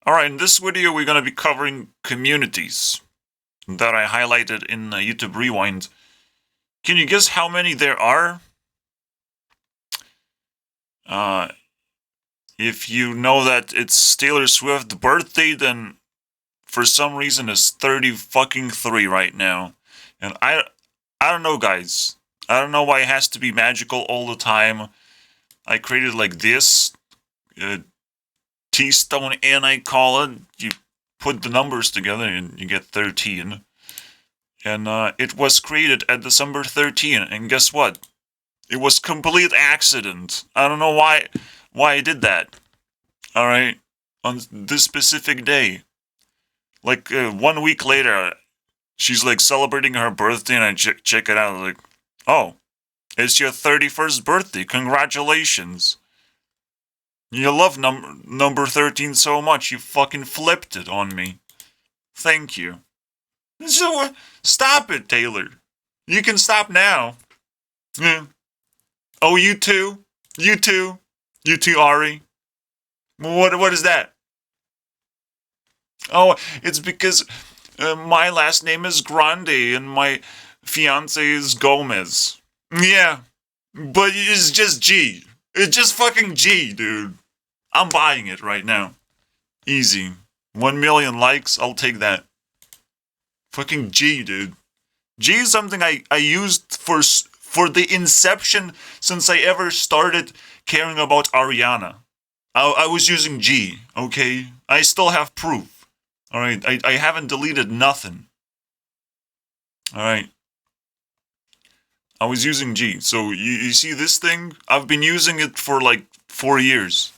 Alright, in this video we're going to be covering communities that I highlighted in YouTube Rewind. Can you guess how many there are? If you know that it's Taylor Swift's birthday, then for some reason it's 30 fucking 3 right now. And I don't know, guys. I don't know why it has to be magical all the time. I created like this. T-Stone N, I call it. You put the numbers together and you get 13. And it was created at December 13. And guess what? It was complete accident. I don't know why I did that. Alright? On this specific day. Like 1 week later, she's like celebrating her birthday and I check it out. Like, oh, it's your 31st birthday. Congratulations. You love number 13 so much, you fucking flipped it on me. Thank you. So, stop it, Taylor. You can stop now. Yeah. Oh, you too? You too? You too, Ari? What is that? Oh, it's because my last name is Grande and my fiance is Gomez. Yeah, but it's just G. It's just fucking G, dude. I'm buying it right now. Easy. 1 million likes, I'll take that. Fucking G, dude. G is something I used for the inception since I ever started caring about Ariana. I was using G, okay? I still have proof. Alright, I haven't deleted nothing. Alright. I was using G. So you see this thing? I've been using it for like 4 years.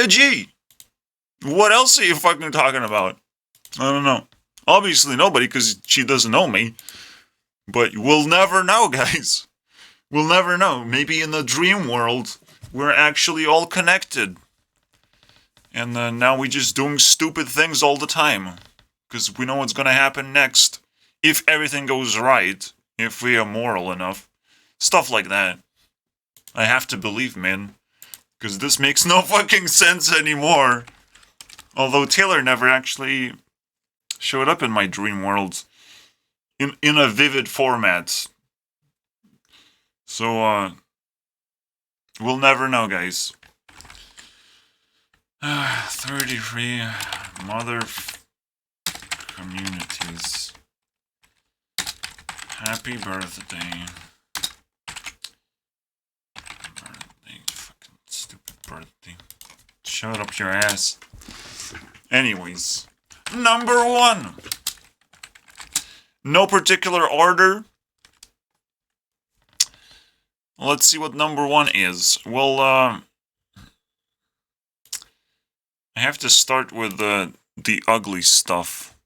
G. What else are you fucking talking about? I don't know. Obviously nobody, because she doesn't know me. But we'll never know, guys. We'll never know. Maybe in the dream world, we're actually all connected. And now we're just doing stupid things all the time. Because we know what's gonna happen next. If everything goes right. If we are moral enough. Stuff like that. I have to believe, man. Because this makes no fucking sense anymore. Although Taylor never actually showed up in my dream world. In a vivid format. So, we'll never know, guys. 33 mother communities. Happy birthday. Birthday. Fucking stupid birthday. Shut up your ass. Anyways. Number 1. No particular order. Let's see what number 1 is. Well, I have to start with the ugly stuff.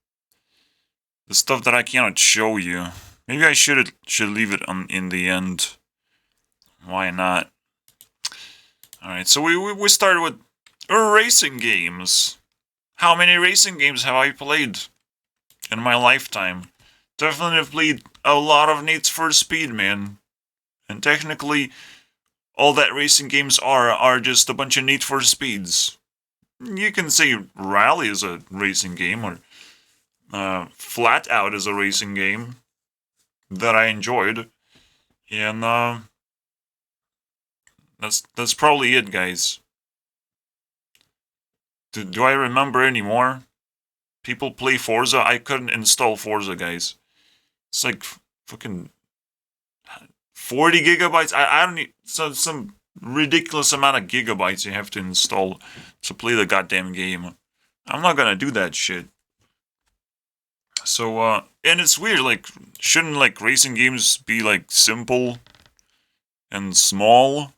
The stuff that I cannot show you. Maybe I should leave it in the end. Why not? Alright, so we started with racing games. How many racing games have I played in my lifetime? Definitely played a lot of Need for Speed, man. And technically, all that racing games are just a bunch of Need for Speeds. You can say Rally is a racing game, or Flat Out is a racing game that I enjoyed. And that's probably it, guys. Do I remember any more? People play Forza? I couldn't install Forza, guys. It's like fucking 40 gigabytes. I don't need some ridiculous amount of gigabytes you have to install to play the goddamn game. I'm not gonna do that shit. So, and it's weird, like, shouldn't, like, racing games be, like, simple and small?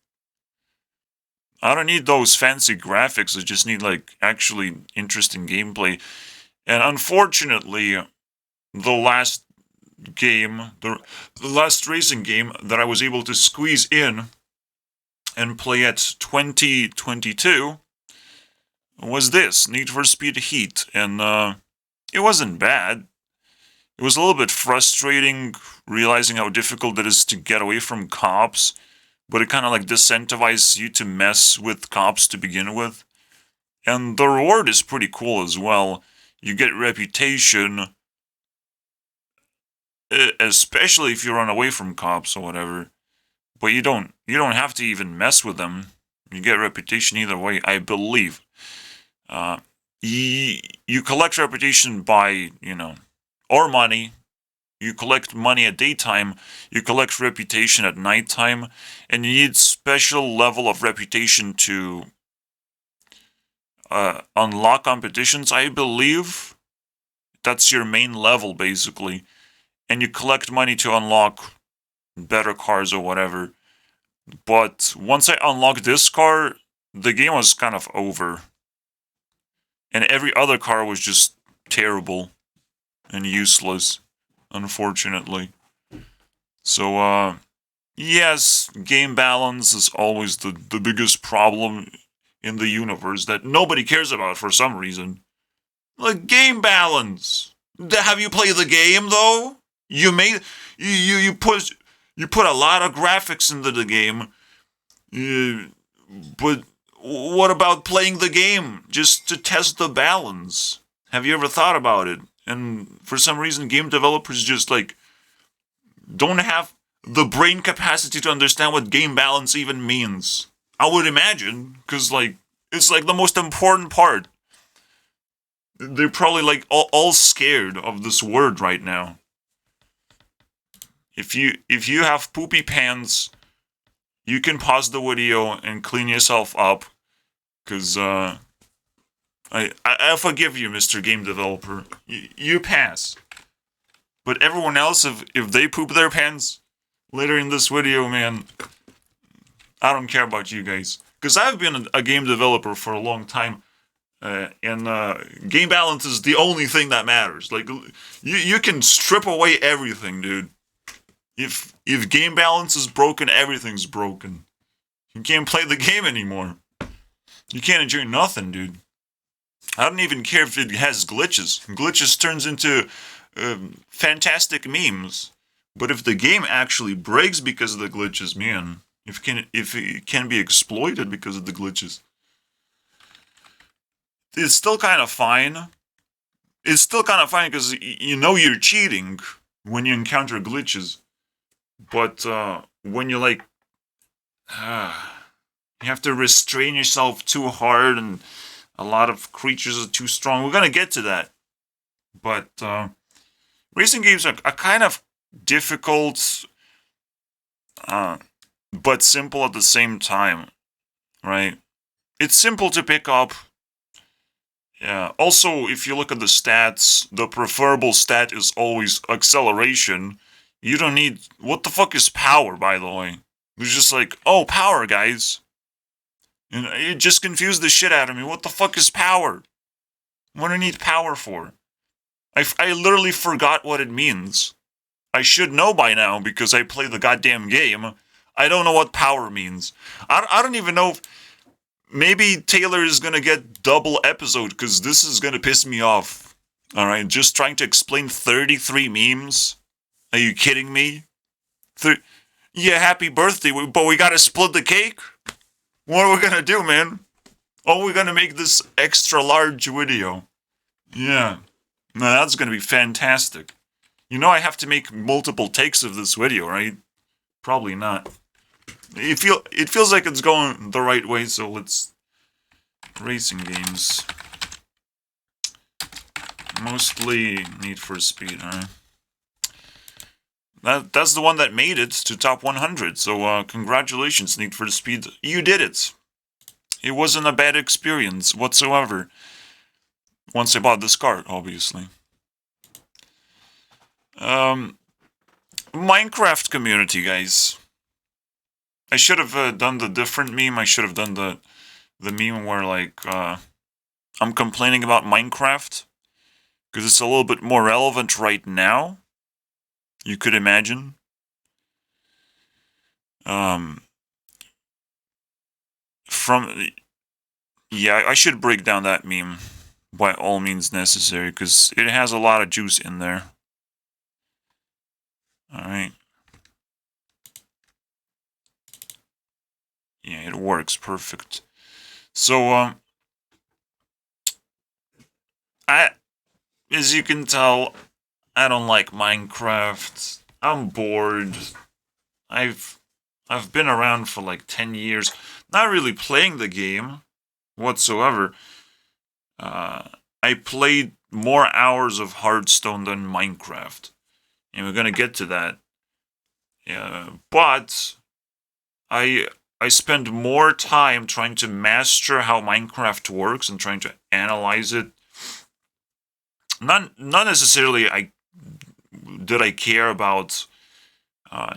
I don't need those fancy graphics, I just need, like, actually interesting gameplay. And unfortunately, the last game, the last racing game that I was able to squeeze in and play at 2022 was this, Need for Speed Heat, and it wasn't bad. It was a little bit frustrating realizing how difficult it is to get away from cops, but it kind of like disincentivizes you to mess with cops to begin with. And the reward is pretty cool as well. You get reputation, especially if you run away from cops or whatever. But you don't have to even mess with them. You get reputation either way, I believe. Uh, you collect reputation by, or money. You collect money at daytime, you collect reputation at nighttime, and you need special level of reputation to unlock competitions, I believe. That's your main level, basically. And you collect money to unlock better cars or whatever. But once I unlocked this car, the game was kind of over. And every other car was just terrible and useless, unfortunately. So, yes, game balance is always the biggest problem in the universe that nobody cares about for some reason. Like, game balance. Have you played the game, though? You made... You put a lot of graphics into the game. But what about playing the game just to test the balance? Have you ever thought about it? And for some reason, game developers just like don't have the brain capacity to understand what game balance even means. I would imagine, because like it's like the most important part. They're probably like all scared of this word right now. If you have poopy pants, you can pause the video and clean yourself up, cause I forgive you, Mr. Game Developer. You pass. But everyone else, if they poop their pants later in this video, man, I don't care about you guys. Because I've been a game developer for a long time, and game balance is the only thing that matters. Like, you can strip away everything, dude. If game balance is broken, everything's broken. You can't play the game anymore. You can't enjoy nothing, dude. I don't even care if it has glitches. Glitches turns into fantastic memes. But if the game actually breaks because of the glitches, man, if it can be exploited because of the glitches, it's still kind of fine. It's still kind of fine because you know you're cheating when you encounter glitches. But when you like, you have to restrain yourself too hard, and a lot of creatures are too strong. We're gonna get to that. But racing games are kind of difficult, but simple at the same time, right? It's simple to pick up. Yeah. Also, if you look at the stats, the preferable stat is always acceleration. You don't need... What the fuck is power, by the way? It's just like, oh, power, guys. And it just confused the shit out of me. What the fuck is power? What do I need power for? I literally forgot what it means. I should know by now because I play the goddamn game. I don't know what power means. I don't even know if... Maybe Taylor is gonna get double episode because this is gonna piss me off. Alright, just trying to explain 33 memes? Are you kidding me? Yeah, happy birthday, but we gotta split the cake? What are we gonna do, man? Oh, we're gonna make this extra large video. Yeah. No, that's gonna be fantastic. You know I have to make multiple takes of this video, right? Probably not. It feels like it's going the right way, so let's... Racing games. Mostly Need for Speed, alright? That's the one that made it to top 100, so congratulations, Need for Speed. You did it! It wasn't a bad experience whatsoever. Once I bought this car, obviously. Minecraft community, guys. I should have done the different meme. I should have done the meme where, like, I'm complaining about Minecraft. Because it's a little bit more relevant right now. You could imagine. Yeah, I should break down that meme by all means necessary, because it has a lot of juice in there. Alright. Yeah, it works perfect. So, as you can tell, I don't like Minecraft. I'm bored. I've I've been around for like 10 years, not really playing the game whatsoever. Uh, I played more hours of Hearthstone than Minecraft, and we're gonna get to that. Yeah, but I I spend more time trying to master how Minecraft works and trying to analyze it. Not necessarily I care about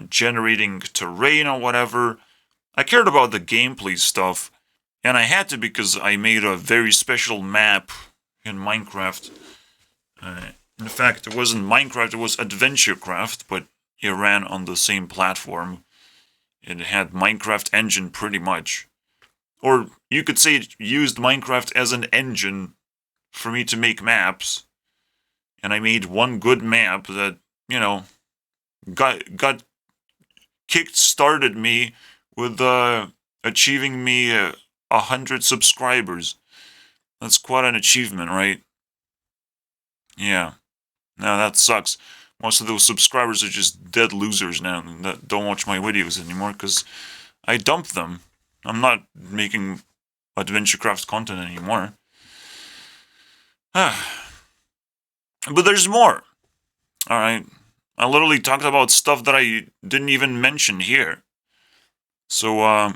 generating terrain or whatever. I cared about the gameplay stuff, and I had to because I made a very special map in Minecraft. Uh, in fact, it wasn't Minecraft, it was AdventureCraft, but it ran on the same platform. It had Minecraft engine pretty much. Or you could say it used Minecraft as an engine for me to make maps. And I made one good map that, got kick started me with achieving me 100 subscribers. That's quite an achievement, right? Yeah. Now that sucks. Most of those subscribers are just dead losers now that don't watch my videos anymore because I dumped them. I'm not making AdventureCraft content anymore. But there's more. Alright. I literally talked about stuff that I didn't even mention here. So,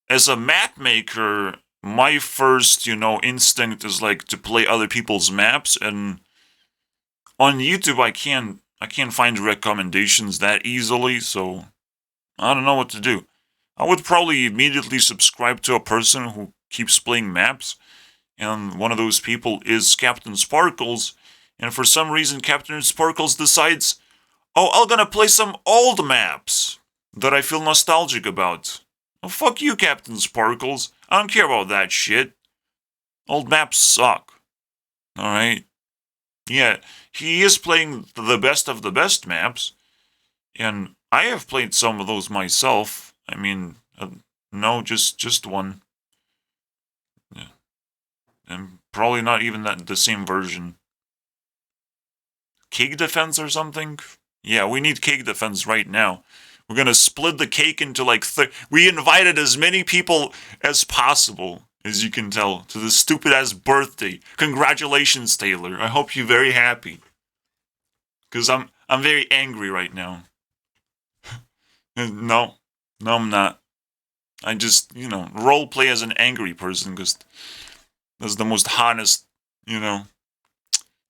as a map maker, my first, instinct is like to play other people's maps, and on YouTube I can't find recommendations that easily, so I don't know what to do. I would probably immediately subscribe to a person who keeps playing maps, and one of those people is Captain Sparkles, and for some reason Captain Sparkles decides, oh, I'm gonna play some old maps that I feel nostalgic about. Oh, fuck you, Captain Sparkles. I don't care about that shit. Old maps suck. Alright? Yeah, he is playing the best of the best maps, and I have played some of those myself. I mean, no, just one. Yeah. And probably not even the same version. Cake defense or something? Yeah, we need cake defense right now. We're gonna split the cake into like we invited as many people as possible, as you can tell, to this stupid ass birthday. Congratulations, Taylor. I hope you're very happy. Cause I'm very angry right now. No, no, I'm not. I just role play as an angry person because that's the most honest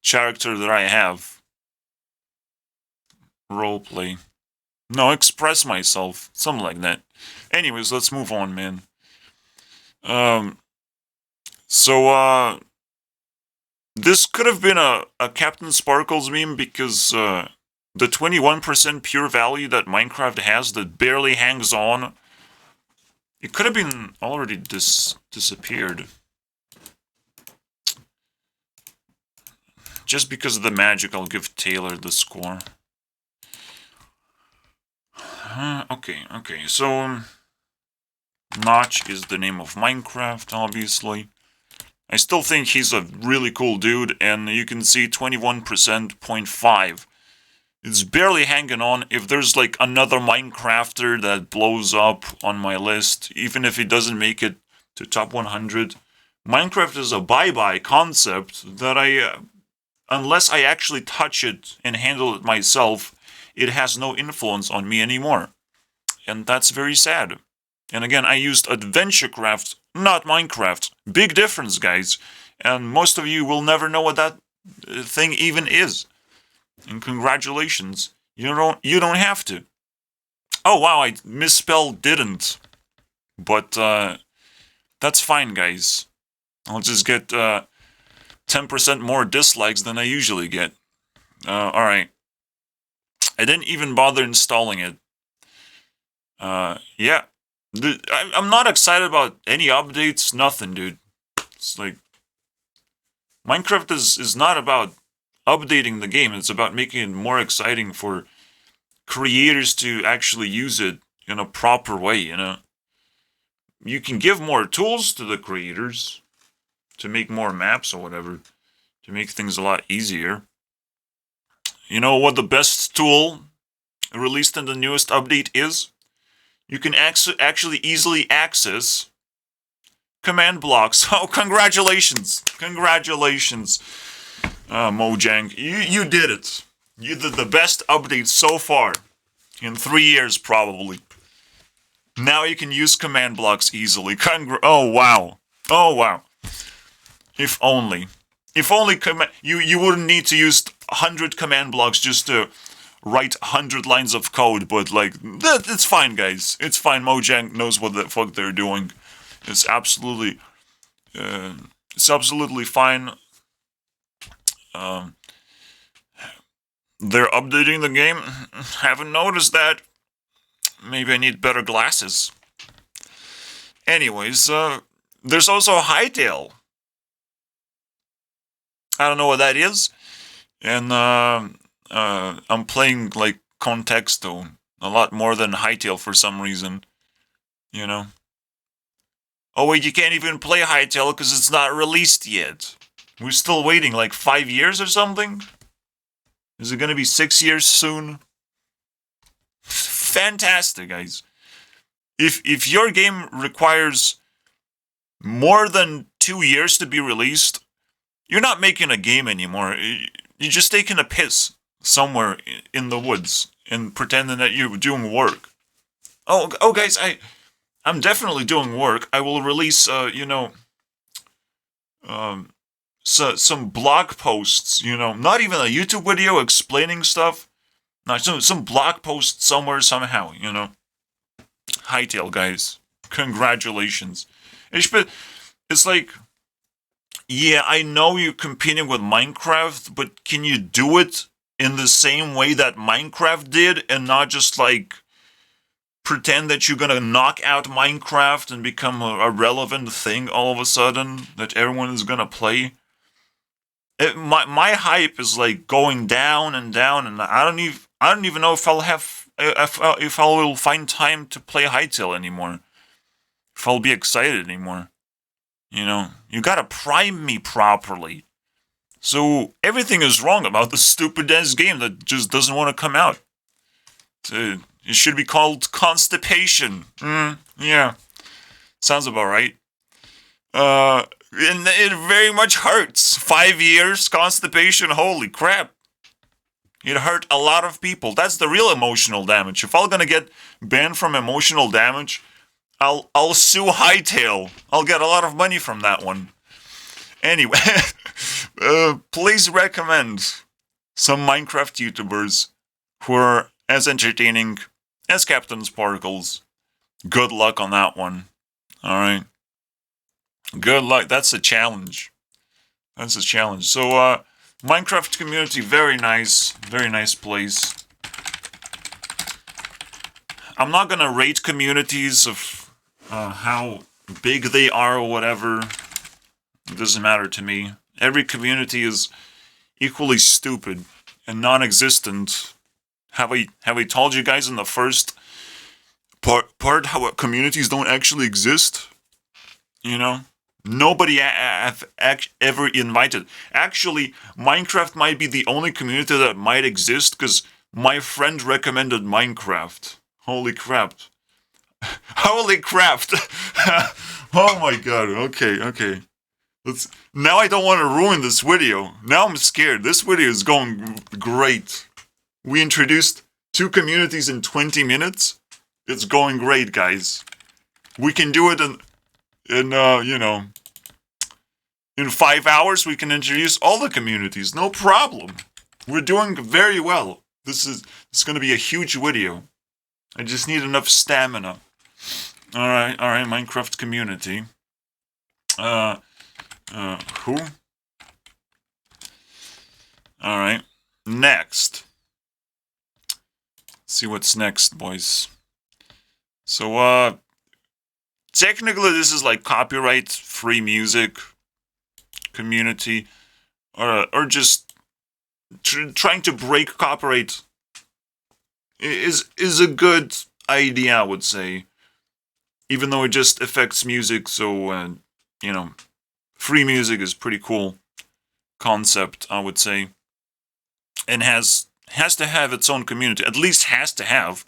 character that I have. Role play. No, express myself. Something like that. Anyways, let's move on, man. Um, so, this could have been a Captain Sparkles meme because, the 21% pure value that Minecraft has that barely hangs on, it could have been already disappeared. Just because of the magic, I'll give Taylor the score. Okay, so Notch is the name of Minecraft, obviously. I still think he's a really cool dude, and you can see 21%, 0.5. It's barely hanging on. If there's like another Minecrafter that blows up on my list, even if he doesn't make it to top 100, Minecraft is a bye-bye concept that unless I actually touch it and handle it myself, it has no influence on me anymore. And that's very sad. And again, I used AdventureCraft, not Minecraft. Big difference, guys. And most of you will never know what that thing even is. And congratulations. You don't have to. Oh wow, I misspelled didn't. But that's fine, guys. I'll just get 10% more dislikes than I usually get. Alright. I didn't even bother installing it. Yeah. I'm not excited about any updates, nothing, dude. It's like, Minecraft is not about updating the game, it's about making it more exciting for creators to actually use it in a proper way, You can give more tools to the creators, to make more maps or whatever, to make things a lot easier. You know what the best tool released in the newest update is? You can actually easily access command blocks. Oh, congratulations! Congratulations, Mojang. You did it. You did the best update so far. In 3 years, probably. Now you can use command blocks easily. Oh, wow. Oh, wow. If only. If only you wouldn't need to use 100 command blocks just to write 100 lines of code, but like, it's fine, guys. It's fine. Mojang knows what the fuck they're doing. It's absolutely fine. They're updating the game. Haven't noticed that. Maybe I need better glasses. Anyways, there's also Hytale. I don't know what that is. And I'm playing like Contexto a lot more than Hytale for some reason. You know? Oh wait, you can't even play Hytale because it's not released yet. We're still waiting like 5 years or something? Is it gonna be 6 years soon? Fantastic, guys. If your game requires more than 2 years to be released, you're not making a game anymore. You're just taking a piss somewhere in the woods and pretending that you're doing work. Oh, guys, I'm definitely doing work. I will release, some blog posts. Not even a YouTube video explaining stuff. No, some blog post somewhere somehow. Hytale, guys. Congratulations. It's like, yeah, I know you're competing with Minecraft, but can you do it in the same way that Minecraft did and not just like pretend that you're gonna knock out Minecraft and become a relevant thing all of a sudden that everyone is gonna play? My hype is like going down and down, and I don't even know if if I will find time to play Hytale anymore. If I'll be excited anymore. You gotta prime me properly. So everything is wrong about this stupid ass game that just doesn't want to come out. It should be called Constipation. Yeah. Sounds about right. And it very much hurts. 5 years, Constipation, holy crap. It hurt a lot of people. That's the real emotional damage. If I'm gonna get banned from emotional damage, I'll sue Hytale. I'll get a lot of money from that one. Anyway, please recommend some Minecraft YouTubers who are as entertaining as Captain Sparkles. Good luck on that one. Alright. Good luck. That's a challenge. So, Minecraft community, very nice place. I'm not gonna rate communities of how big they are or whatever. It doesn't matter to me. Every community is equally stupid and non-existent. Have I told you guys in the first part how communities don't actually exist? Nobody ever invited. Actually, Minecraft might be the only community that might exist because my friend recommended Minecraft. Holy crap. Holy crap. Oh my god. Okay. Now I don't want to ruin this video. Now I'm scared. This video is going great. We introduced 2 communities in 20 minutes. It's going great, guys. We can do it in 5 hours. We can introduce all the communities. No problem. We're doing very well. It's going to be a huge video. I just need enough stamina. Alright, Minecraft community. Who? Alright. Next. Let's see what's next, boys. So, technically this is like copyright-free music community. Or just trying to break copyright is a good idea, I would say. Even though it just affects music, so, free music is pretty cool concept, I would say, and has to have its own community. At least has to have,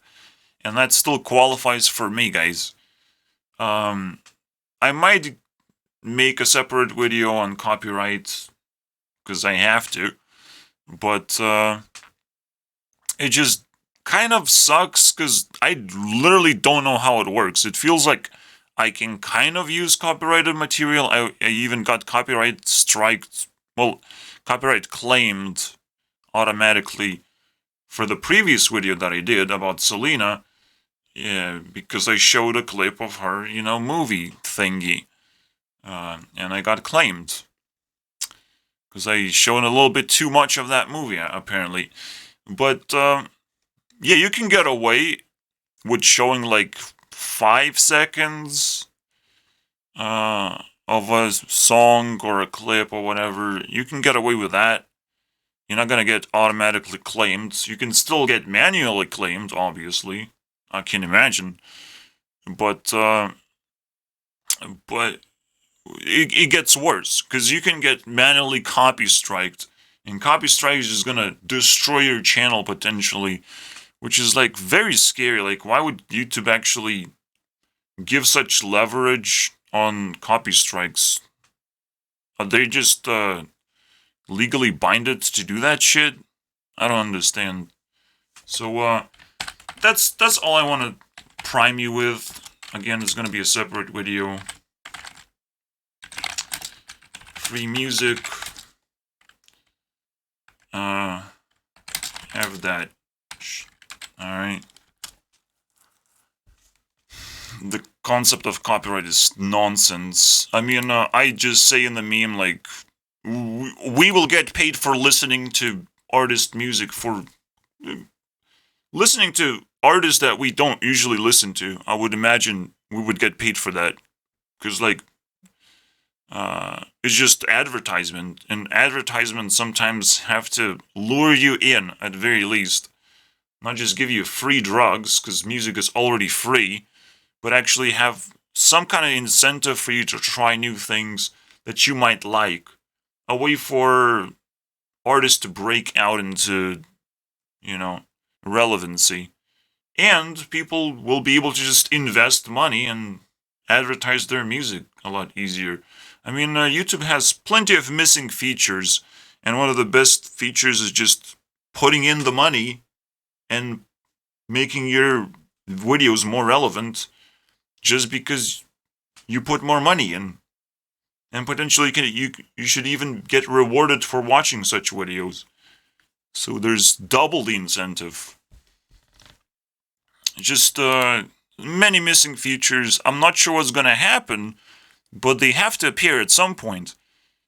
and that still qualifies for me, guys. I might make a separate video on copyright because I have to, but it just kind of sucks because I literally don't know how it works. It feels like I can kind of use copyrighted material. I even got copyright claimed automatically for the previous video that I did about Selena. Yeah, because I showed a clip of her, movie thingy. And I got claimed. Because I showed a little bit too much of that movie, apparently. But, yeah, you can get away with showing like 5 seconds of a song or a clip or whatever. You can get away with that. You're not going to get automatically claimed. You can still get manually claimed, obviously. I can imagine. But it gets worse, because you can get manually copy striked. And copy strike is just going to destroy your channel potentially, which is like very scary. Like, why would YouTube actually give such leverage on copy strikes? Are they just legally binded to do that shit? I don't understand. So that's all I want to prime you with. Again, it's going to be a separate video. Free music. Have that. Alright. The concept of copyright is nonsense. I mean, I just say in the meme, like, we will get paid for listening to artist music, for listening to artists that we don't usually listen to. I would imagine we would get paid for that. Because, like, it's just advertisement. And advertisements sometimes have to lure you in, at the very least. Not just give you free drugs, because music is already free, but actually have some kind of incentive for you to try new things that you might like. A way for artists to break out into, relevancy. And people will be able to just invest money and advertise their music a lot easier. I mean, YouTube has plenty of missing features, and one of the best features is just putting in the money and making your videos more relevant just because you put more money in. And potentially you should even get rewarded for watching such videos. So there's double the incentive. Just many missing features. I'm not sure what's going to happen, but they have to appear at some point.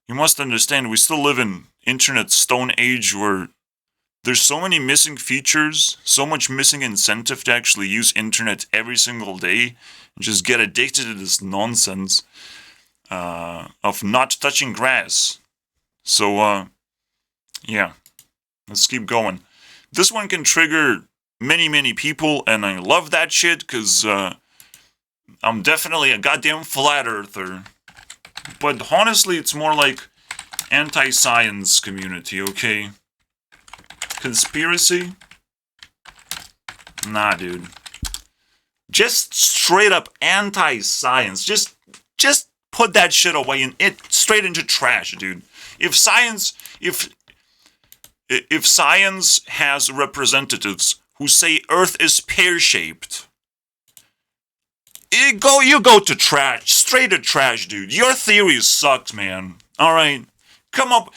You must understand, we still live in internet stone age where there's so many missing features, so much missing incentive to actually use internet every single day and just get addicted to this nonsense of not touching grass. So, yeah, let's keep going. This one can trigger many people, and I love that shit, because I'm definitely a goddamn flat earther. But honestly, it's more like anti-science community, okay? Conspiracy? Nah, dude. Just straight up anti-science. Just put that shit away and straight into trash, dude. If science has representatives who say Earth is pear-shaped, you go to trash, straight to trash, dude. Your theory sucks, man. All right, come up.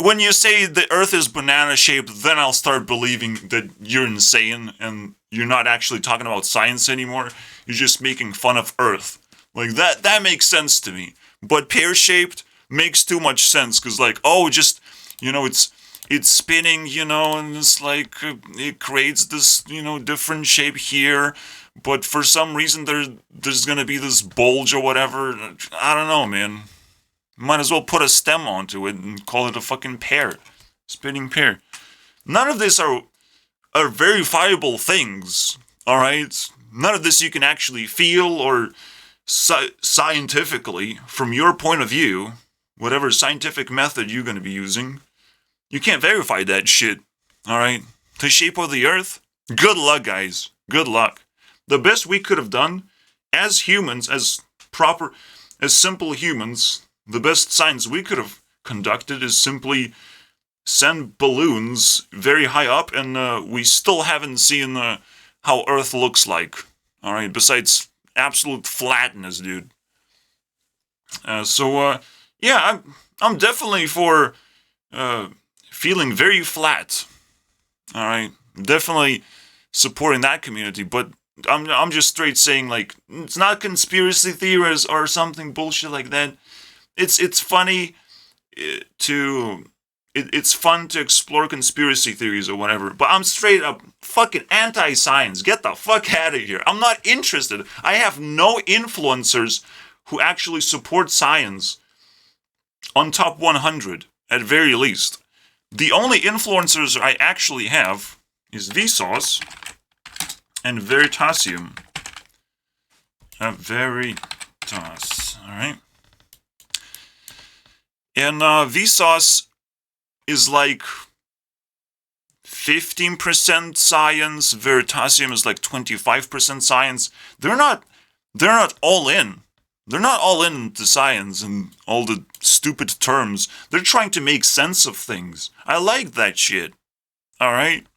When you say the Earth is banana-shaped, then I'll start believing that you're insane and you're not actually talking about science anymore. You're just making fun of Earth. Like, that makes sense to me. But pear-shaped makes too much sense, because, like, it's spinning, and it's like, it creates this, different shape here, but for some reason there's gonna be this bulge or whatever. I don't know, man. Might as well put a stem onto it and call it a fucking pear. Spinning pear. None of this are verifiable things, alright? None of this you can actually feel or scientifically, from your point of view, whatever scientific method you're going to be using, you can't verify that shit. Alright? The shape of the earth? Good luck, guys. Good luck. The best we could have done, as humans, as simple humans, the best science we could have conducted is simply send balloons very high up, and we still haven't seen how Earth looks like. Alright, besides absolute flatness, dude. Yeah, I'm definitely for feeling very flat. Alright, definitely supporting that community, but I'm just straight saying, like, it's not conspiracy theories or something bullshit like that. It's funny it's fun to explore conspiracy theories or whatever, but I'm straight up fucking anti-science. Get the fuck out of here. I'm not interested. I have no influencers who actually support science on top 100, at very least. The only influencers I actually have is Vsauce and Veritasium. Veritas, alright? And Vsauce is like 15% science, Veritasium is like 25% science. They're not all in. They're not all into science and all the stupid terms. They're trying to make sense of things. I like that shit. Alright?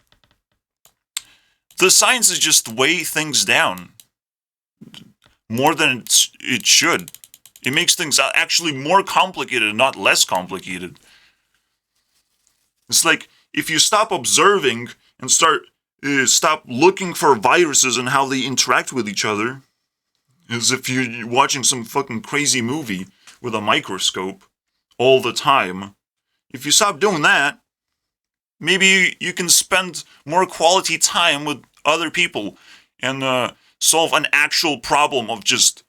The science is just weigh things down more than it should. It makes things actually more complicated, not less complicated. It's like, if you stop observing and stop looking for viruses and how they interact with each other, as if you're watching some fucking crazy movie with a microscope all the time. If you stop doing that, maybe you can spend more quality time with other people and solve an actual problem of just,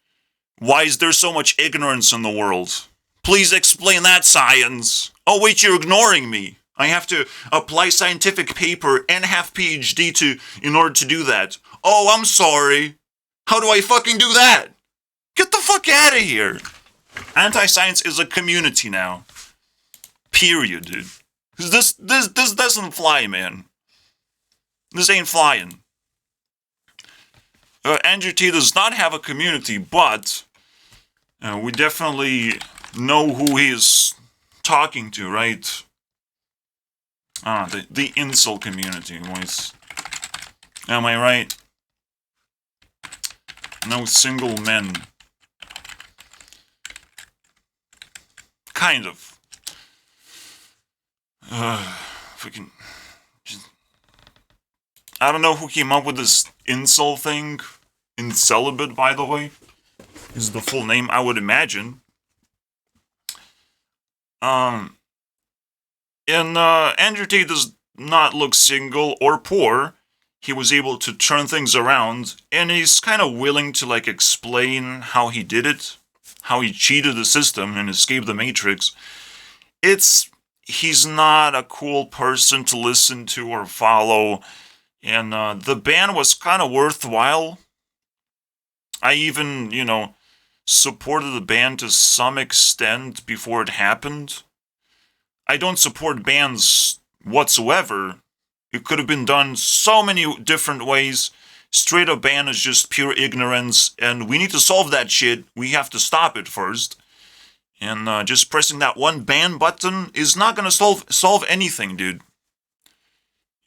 why is there so much ignorance in the world? Please explain that, science. Oh wait, you're ignoring me. I have to apply scientific paper and have PhD in order to do that. Oh, I'm sorry. How do I fucking do that? Get the fuck out of here. Anti-science is a community now. Period, dude. This doesn't fly, man. This ain't flying. Andrew Tate does not have a community, but we definitely know who he is talking to, right? The incel community, boys. Am I right? No single men. Kind of. Freaking. I don't know who came up with this incel thing. Incelibate, by the way, is the full name, I would imagine. And Andrew Tate does not look single or poor. He was able to turn things around, and he's kind of willing to, like, explain how he did it, how he cheated the system and escaped the Matrix. He's not a cool person to listen to or follow, and the ban was kind of worthwhile. I even, supported the ban to some extent before it happened. I don't support bans whatsoever. It could have been done so many different ways. Straight up ban is just pure ignorance, and we need to solve that shit. We have to stop it first. And just pressing that one ban button is not gonna solve anything, dude.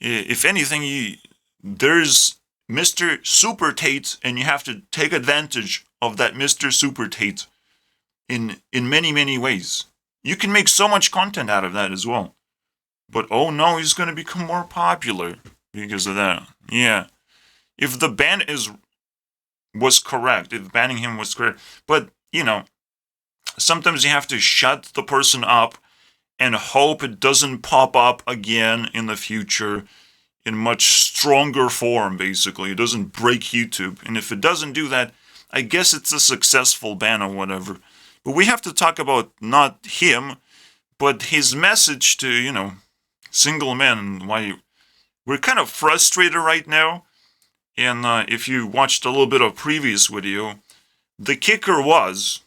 If anything, there's Mr. Super Tate, and you have to take advantage of that Mr. Super Tate in many, many ways. You can make so much content out of that as well. But oh no, he's going to become more popular because of that. Yeah. If the ban was correct, if banning him was correct. But, sometimes you have to shut the person up and hope it doesn't pop up again in the future in much stronger form, basically. It doesn't break YouTube. And if it doesn't do that, I guess it's a successful ban or whatever. But we have to talk about not him, but his message to, single men. Why we're kind of frustrated right now. And if you watched a little bit of previous video, the kicker was,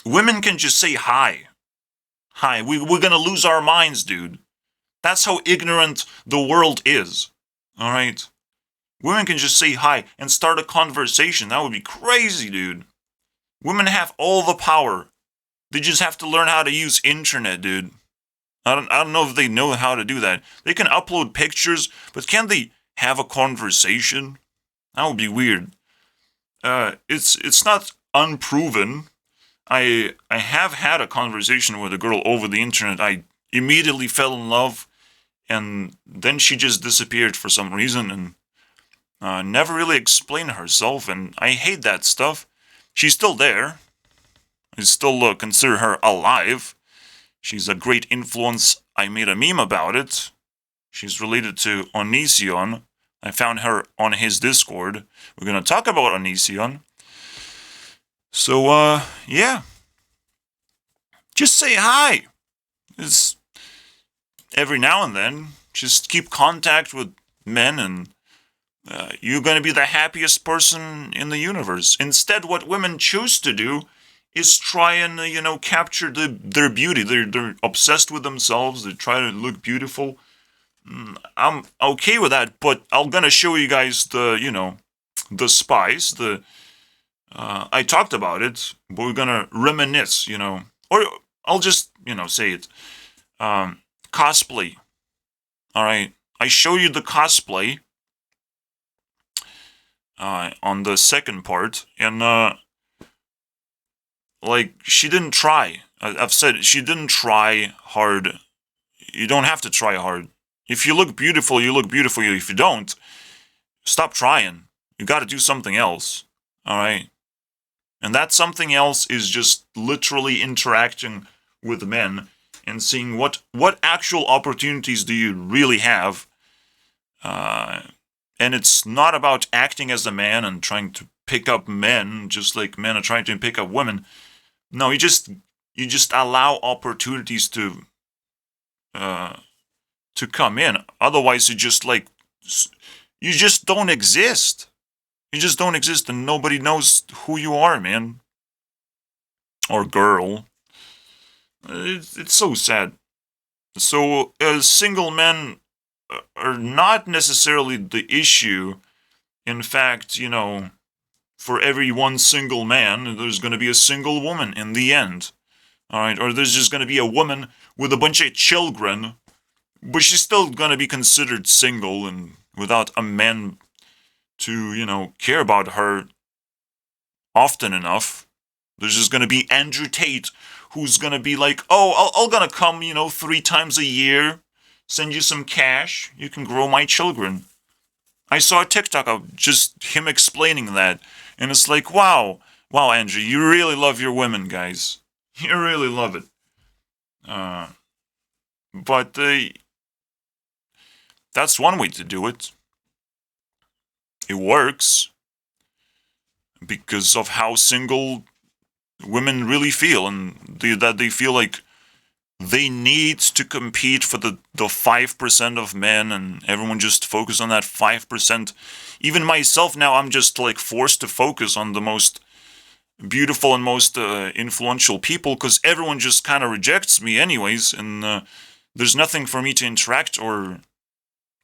women can just say hi. Hi, we're gonna lose our minds, dude. That's how ignorant the world is. Alright? Women can just say hi and start a conversation. That would be crazy, dude. Women have all the power. They just have to learn how to use internet, dude. I don't know if they know how to do that. They can upload pictures, but can they have a conversation? That would be weird. It's not unproven. I have had a conversation with a girl over the internet. I immediately fell in love, and then she just disappeared for some reason and never really explained herself. And I hate that stuff. She's still there. I still consider her alive. She's a great influence. I made a meme about it. She's related to Onision. I found her on his Discord. We're gonna talk about Onision. So, yeah. Just say hi. It's every now and then. Just keep contact with men, and you're gonna be the happiest person in the universe. Instead, what women choose to do is try and capture their beauty. They're obsessed with themselves. They try to look beautiful. I'm okay with that, but I'm gonna show you guys the spice. I talked about it, but we're gonna reminisce, or I'll just say it. Cosplay. All right, I show you the cosplay on the second part, and she didn't try. I've said she didn't try hard. You don't have to try hard. If you look beautiful, you look beautiful. If you don't, stop trying. You got to do something else. All right. And that something else is just literally interacting with men and seeing what actual opportunities do you really have. And it's not about acting as a man and trying to pick up men just like men are trying to pick up women. No, you just allow opportunities to come in. Otherwise, you just don't exist. You just don't exist, and nobody knows who you are, man. Or girl. It's so sad. So, single men are not necessarily the issue. In fact, for every one single man, there's going to be a single woman in the end. Alright, or there's just going to be a woman with a bunch of children, but she's still going to be considered single and without a man to, care about her often enough. There's just going to be Andrew Tate, who's going to be like, oh, I'll going to come, 3 times a year, send you some cash, you can grow my children. I saw a TikTok of just him explaining that, and it's like, wow, Andrew, you really love your women, guys. You really love it. But that's one way to do it. It works because of how single women really feel, and that they feel like they need to compete for the 5% of men, and everyone just focus on that 5%. Even myself now, I'm just forced to focus on the most beautiful and most influential people, because everyone just kind of rejects me anyways, and there's nothing for me to interact or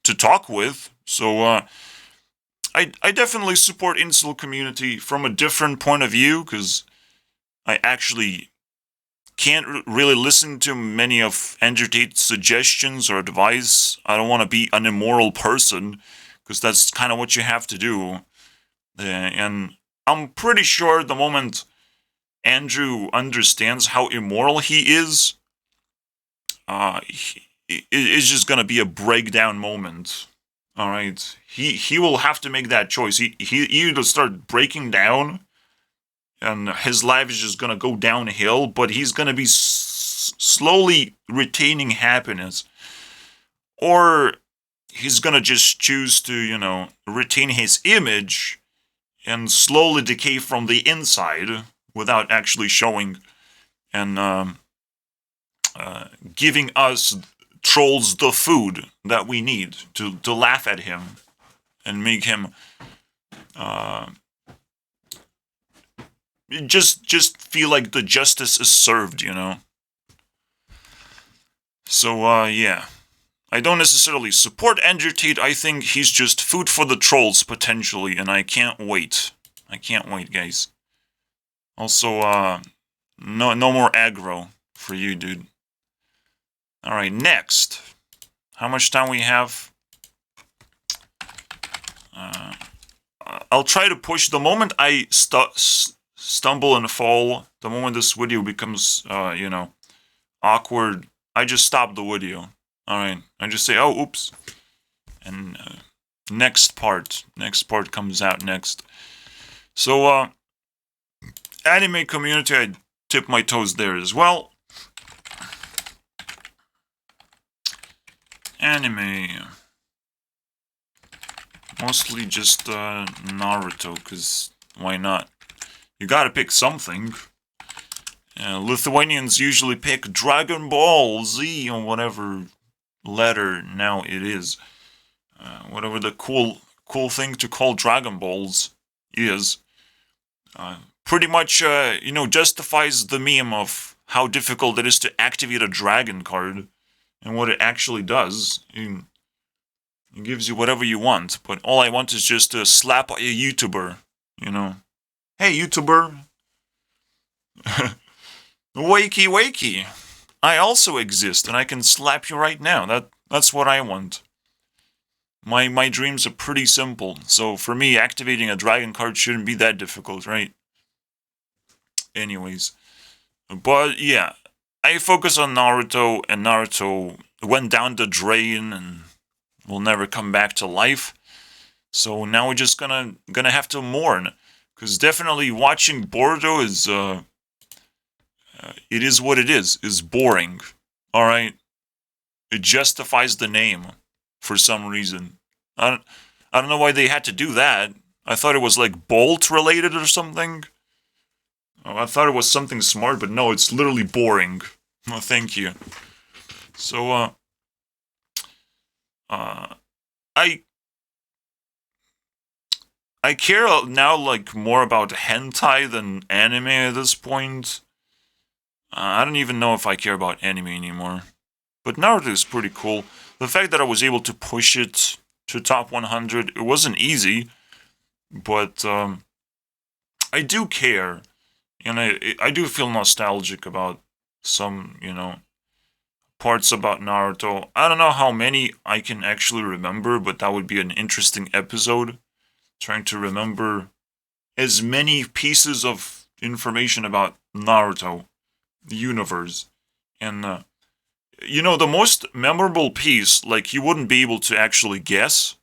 to talk with. So I definitely support incel community from a different point of view, because I actually can't really listen to many of Andrew Tate's suggestions or advice. I don't want to be an immoral person, because that's kind of what you have to do. And I'm pretty sure the moment Andrew understands how immoral he is, it's just gonna be a breakdown moment. All right, he will have to make that choice. He either start breaking down, and his life is just gonna go downhill, but he's gonna be slowly retaining happiness, or he's gonna just choose to retain his image and slowly decay from the inside without actually showing and giving us trolls the food that we need to laugh at him and make him just feel like the justice is served, you know. So yeah. I don't necessarily support Andrew Tate. I think he's just food for the trolls potentially, and I can't wait. I can't wait, guys. Also, no more aggro for you, dude. All right, next. How much time we have? I'll try to push. The moment I stumble and fall, the moment this video becomes, awkward, I just stop the video. All right, I just say, oh, oops, and next part comes out next. So, anime community, I tip my toes there as well. Anime, mostly just Naruto, because why not? You gotta pick something. Lithuanians usually pick Dragon Ball Z or whatever letter now it is. Whatever the cool thing to call Dragon Balls is. Pretty much, justifies the meme of how difficult it is to activate a dragon card and what it actually does. It gives you whatever you want, but all I want is just to slap a YouTuber, you know. Hey, YouTuber. Wakey, wakey. I also exist, and I can slap you right now. That's what I want. My dreams are pretty simple, so for me, activating a dragon card shouldn't be that difficult, right? Anyways. But, yeah. I focus on Naruto, and Naruto went down the drain and will never come back to life. So now we're just gonna have to mourn. Because definitely watching Boruto is, it is what it is boring. Alright? It justifies the name for some reason. I don't know why they had to do that. I thought it was like Bolt related or something. Oh, I thought it was something smart, but no, it's literally boring. Oh, thank you. So, I care now like more about hentai than anime at this point. I don't even know if I care about anime anymore. But Naruto is pretty cool. The fact that I was able to push it to top 100, it wasn't easy, but I do care, and I do feel nostalgic about some, parts about Naruto. I don't know how many I can actually remember, but that would be an interesting episode, trying to remember as many pieces of information about Naruto, the universe, and the most memorable piece, like you wouldn't be able to actually guess,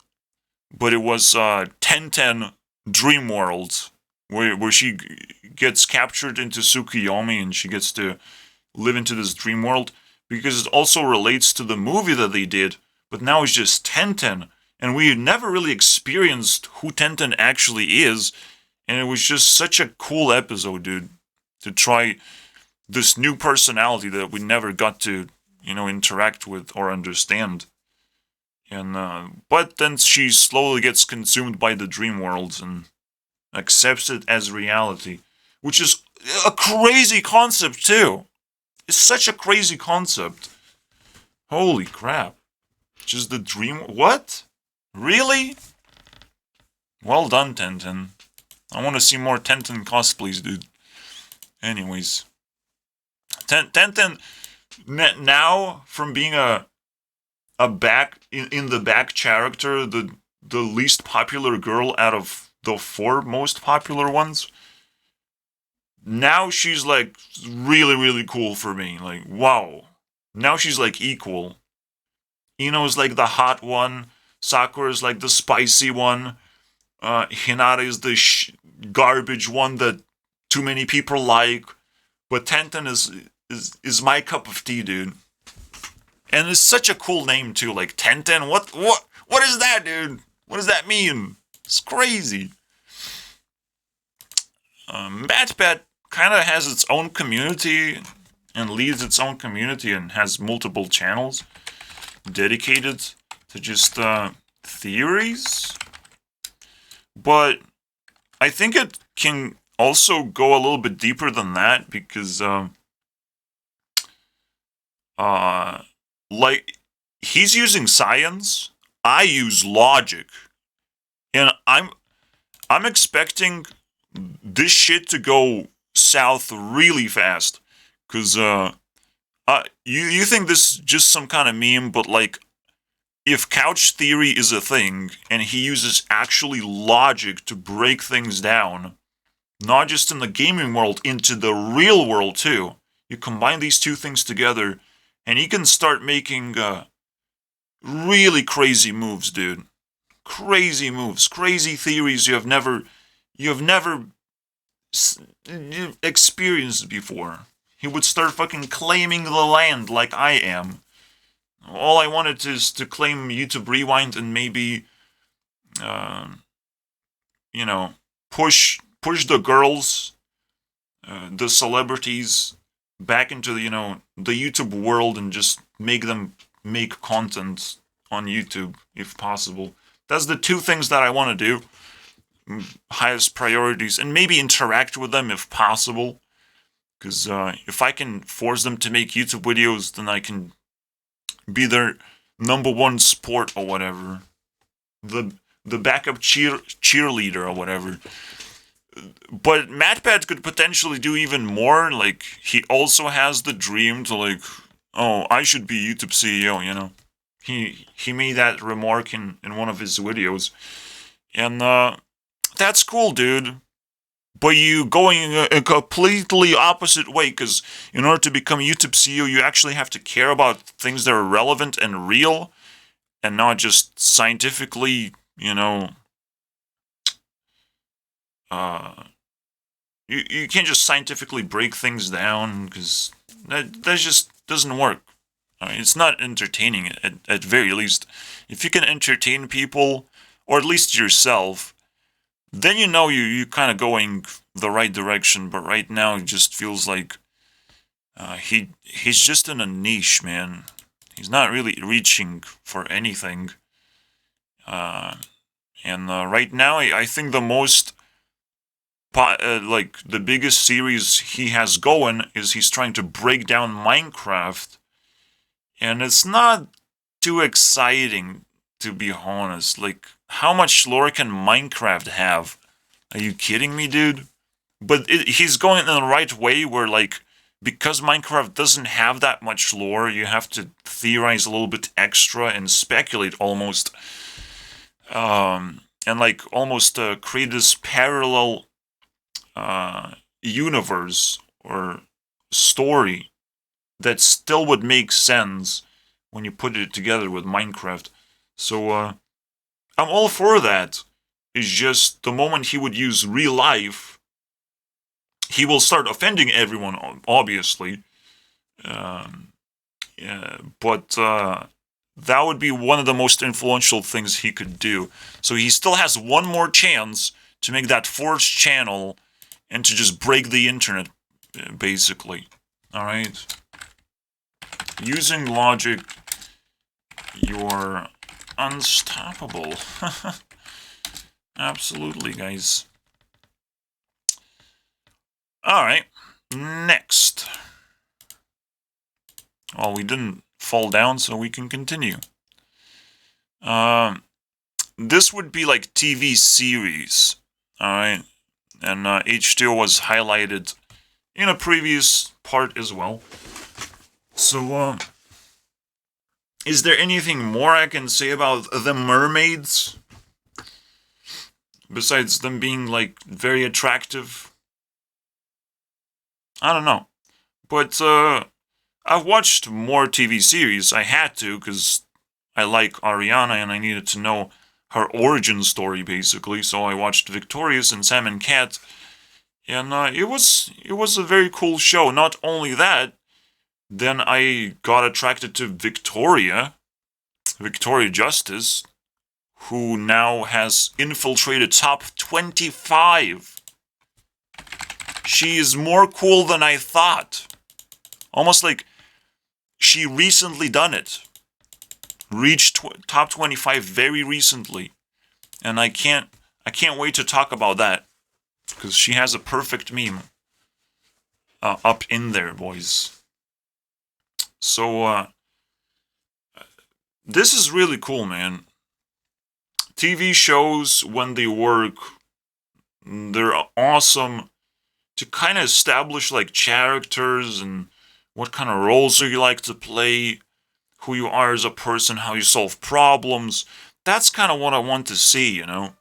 but it was Tenten Dream World, where she gets captured into Tsukuyomi and she gets to live into this dream world, because it also relates to the movie that they did, but now it's just Tenten, and we never really experienced who Tenten actually is, and it was just such a cool episode, dude, to try this new personality that we never got to, interact with or understand. And, but then she slowly gets consumed by the dream worlds and accepts it as reality, which is a crazy concept, too. It's such a crazy concept. Holy crap. Just the dream... What? Really? Well done, Tenten. I want to see more Tenten cosplays, dude. Anyways. Tenten... Now, from being a back in the back character, the least popular girl out of the 4 most popular ones, now she's like really, really cool for me. Like, wow. Now she's like equal. Ino's like the hot one. Sakura's like the spicy one. Hinata is the garbage one that too many people like. But Tenten is my cup of tea, dude. And it's such a cool name too, like Tenten. What is that, dude? What does that mean? It's crazy. MatPat kind of has its own community and leads its own community and has multiple channels dedicated to just theories. But I think it can also go a little bit deeper than that because, like, he's using science. I use logic, and I'm expecting this shit to go south really fast. Cause you think this is just some kind of meme, but like, if couch theory is a thing and he uses actually logic to break things down, not just in the gaming world, into the real world too. You combine these two things together, and he can start making really crazy moves, dude. Crazy moves, crazy theories you have never experienced before. He would start fucking claiming the land like I am. All I wanted is to claim YouTube Rewind and maybe, uh, you know, push the girls, the celebrities back into the YouTube world and just make them make content on YouTube if possible. That's the two things that I want to do. Highest priorities, and maybe interact with them if possible. Because if I can force them to make YouTube videos, then I can be their number one sport or whatever. The backup cheerleader or whatever. But MatPat could potentially do even more. Like, he also has the dream to, like, oh, I should be YouTube CEO, you know. He made that remark in one of his videos. And that's cool, dude. But you going a completely opposite way, because in order to become YouTube CEO, you actually have to care about things that are relevant and real, and not just scientifically, you can't just scientifically break things down, because that just doesn't work. It's not entertaining, at very least. If you can entertain people, or at least yourself, then you're kind of going the right direction. But right now, it just feels like he's just in a niche, man. He's not really reaching for anything. And right now, I think the most the biggest series he has going is he's trying to break down Minecraft, and it's not too exciting, to be honest. Like, how much lore can Minecraft have? Are you kidding me, dude? But he's going in the right way where, like, because Minecraft doesn't have that much lore, you have to theorize a little bit extra and speculate almost. And, like, almost create this parallel universe or story that still would make sense when you put it together with Minecraft. So, I'm all for that. It's just the moment he would use real life, he will start offending everyone, obviously. Yeah, but that would be one of the most influential things he could do. So he still has one more chance to make that fourth channel and to just break the internet, basically. Alright? Using logic, you're unstoppable. Absolutely, guys. Alright, next. Well, we didn't fall down, so we can continue. This would be like TV series. Alright, and H2O was highlighted in a previous part as well. So, is there anything more I can say about the mermaids? Besides them being, like, very attractive? I don't know. But, I've watched more TV series. I had to, because I like Ariana and I needed to know her origin story, basically. So I watched Victorious and Sam and Cat. And it was a very cool show. Not only that, then I got attracted to Victoria Justice, who now has infiltrated top 25. She is more cool than I thought. Almost like she recently done it. Reached top 25 very recently. And I can't wait to talk about that. because she has a perfect meme up in there, boys. So this is really cool, man. TV shows, when they work, they're awesome to kind of establish like characters and what kind of roles you like to play, who you are as a person, how you solve problems. That's kind of what I want to see, you know.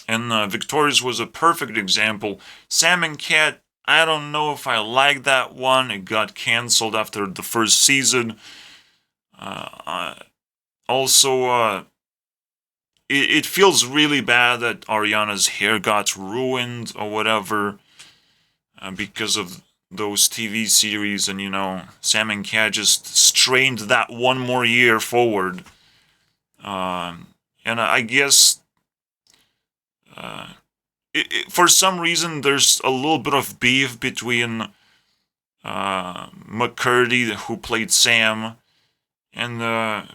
And Victorious was a perfect example. Sam and Cat, I don't know if I like that one. It got cancelled after the first season. Also, it feels really bad that Ariana's hair got ruined or whatever because of those TV series, and you know, Sam and Cat just strained that one more year forward. And I guess for some reason there's a little bit of beef between McCurdy, who played Sam, and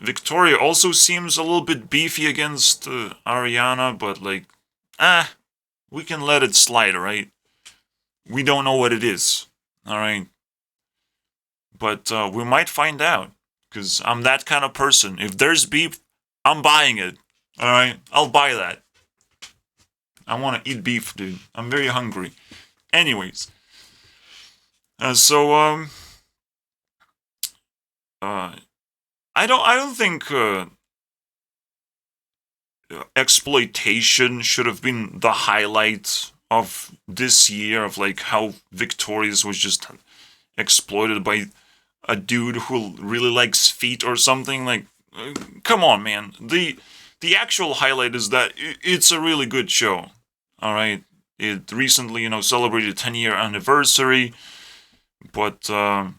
Victoria also seems a little bit beefy against Ariana, but like, we can let it slide, right? We don't know what it is, alright? But we might find out, because I'm that kind of person. If there's beef, I'm buying it, alright? I'll buy that. I want to eat beef, dude. I'm very hungry. Anyways. I don't think exploitation should have been the highlight of this year, of like how Victorious was just exploited by a dude who really likes feet or something. Like, come on, man. The actual highlight is that it's a really good show. All right, it recently, you know, celebrated 10-year anniversary, but and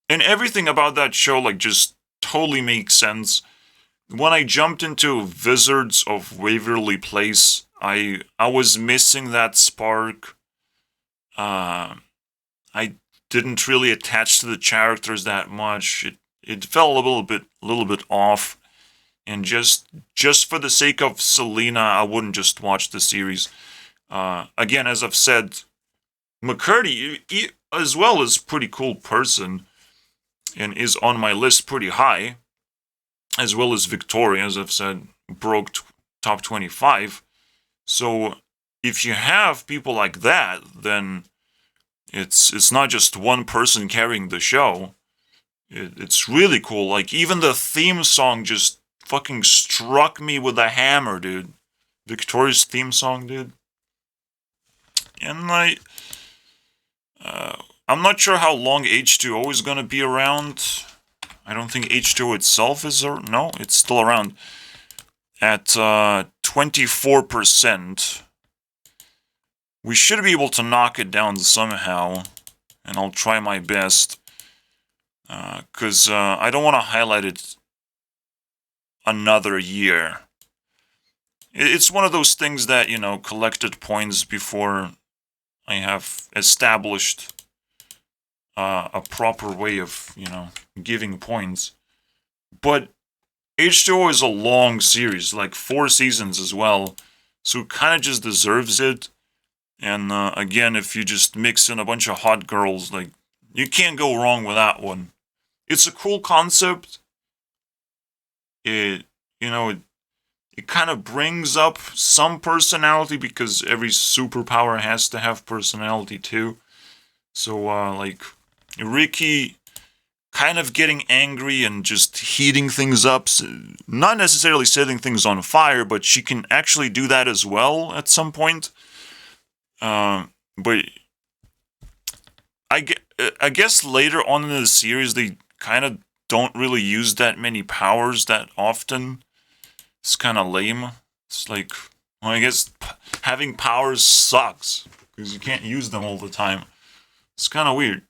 everything about that show like just totally makes sense. When I jumped into Wizards of Waverly Place, I was missing that spark. I didn't really attach to the characters that much. It fell a little bit off, and just for the sake of Selena, I wouldn't just watch the series. Again, as I've said, McCurdy, as well, is a pretty cool person, and is on my list pretty high, as well as Victoria, as I've said, broke top 25. So if you have people like that, then it's not just one person carrying the show. It's really cool. Like, even the theme song just fucking struck me with a hammer, dude. Victoria's theme song, dude. And I'm not sure how long H2O is gonna be around. I don't think H2O itself is, no, it's still around at 24%. We should be able to knock it down somehow, and I'll try my best, because I don't want to highlight it another year. It's one of those things that, you know, collected points before I have established a proper way of, you know, giving points. But H2O is a long series, like 4 seasons as well, so it kind of just deserves it. And again, if you just mix in a bunch of hot girls, like, you can't go wrong with that one. It's a cool concept. It kind of brings up some personality, because every superpower has to have personality too. So, like, Ricky kind of getting angry and just heating things up, not necessarily setting things on fire, but she can actually do that as well at some point. But I guess later on in the series, they kind of don't really use that many powers that often. It's kind of lame. It's like, well, I guess having powers sucks, because you can't use them all the time. It's kind of weird.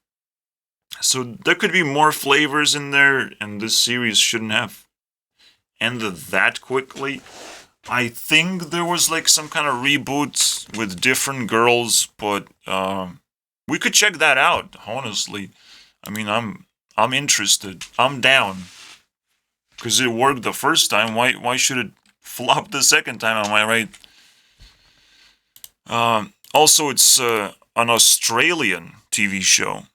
So there could be more flavors in there, and this series shouldn't have ended that quickly. I think there was like some kind of reboot with different girls, but we could check that out, honestly. I mean, I'm interested. I'm down. Because it worked the first time, why should it flop the second time, am I right? Also, it's an Australian TV show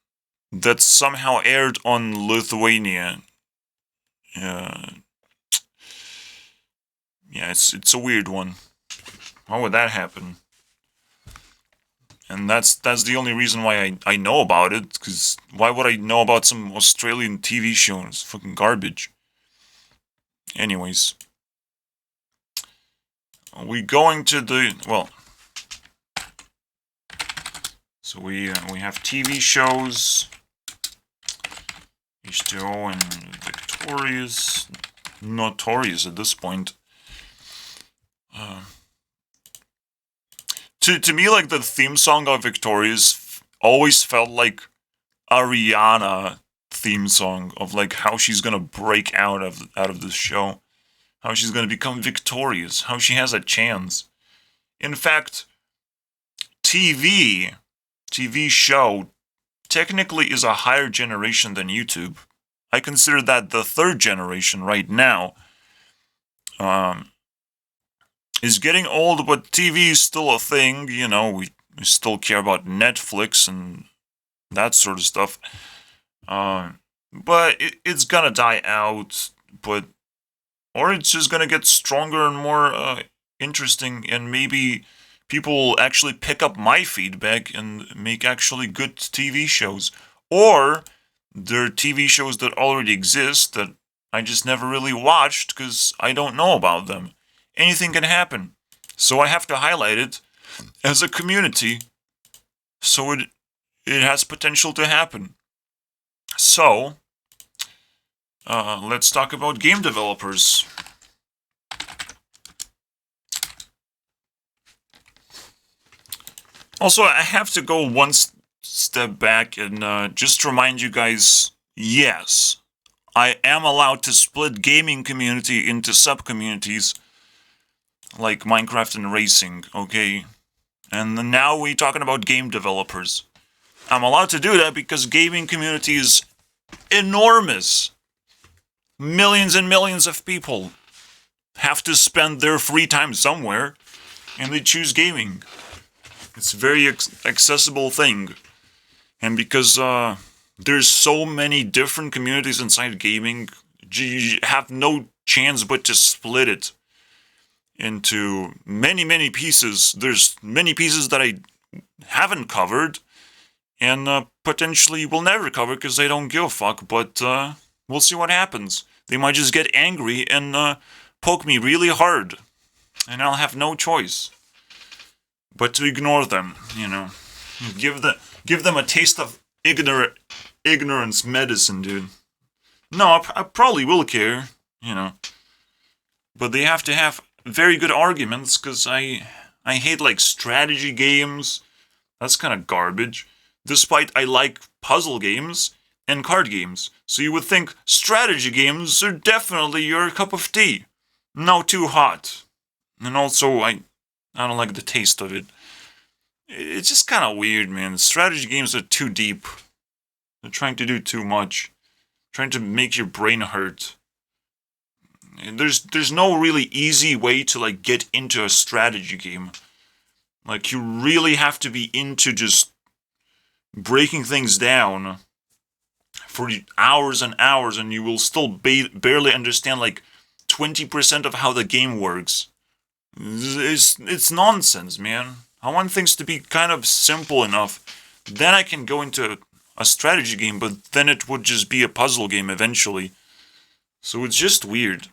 that somehow aired on Lithuania. Yeah, it's a weird one. How would that happen? And that's the only reason why I know about it, because why would I know about some Australian TV show? It's fucking garbage. Anyways. We going to the, well, so we have TV shows, H2O and Victorious, Notorious at this point. To me, like, the theme song of Victorious always felt like a Rihanna theme song of like how she's gonna break out of this show, how she's gonna become victorious, how she has a chance. In fact, TV show technically is a higher generation than YouTube. I consider that the third generation right now. Is getting old, but TV is still a thing. You know, we still care about Netflix and that sort of stuff. But it's gonna die out, or it's just gonna get stronger and more interesting, and maybe people will actually pick up my feedback and make actually good TV shows. Or there are TV shows that already exist that I just never really watched because I don't know about them. Anything can happen. So I have to highlight it as a community so it has potential to happen. So, let's talk about game developers. Also, I have to go one step back and just remind you guys, yes, I am allowed to split gaming community into sub-communities like Minecraft and racing, okay? And now we're talking about game developers. I'm allowed to do that because gaming community is enormous. Millions and millions of people have to spend their free time somewhere, and they choose gaming. It's a very accessible thing. And because there's so many different communities inside gaming, you have no chance but to split it into many pieces. There's many pieces that I haven't covered, and potentially will never cover because they don't give a fuck, but we'll see what happens. They might just get angry and poke me really hard, and I'll have no choice but to ignore them, you know. Give them a taste of ignorance medicine, dude. No, I probably will care, you know. But they have to have very good arguments, because I hate, like, strategy games. That's kind of garbage. Despite I like puzzle games and card games. So you would think strategy games are definitely your cup of tea. No, too hot. And also, I don't like the taste of it. It's just kind of weird, man. Strategy games are too deep. They're trying to do too much. Trying to make your brain hurt. There's no really easy way to, like, get into a strategy game. Like, you really have to be into just breaking things down for hours and hours, and you will still barely understand, like, 20% of how the game works. It's nonsense, man. I want things to be kind of simple enough. Then I can go into a strategy game, but then it would just be a puzzle game eventually. So it's just weird.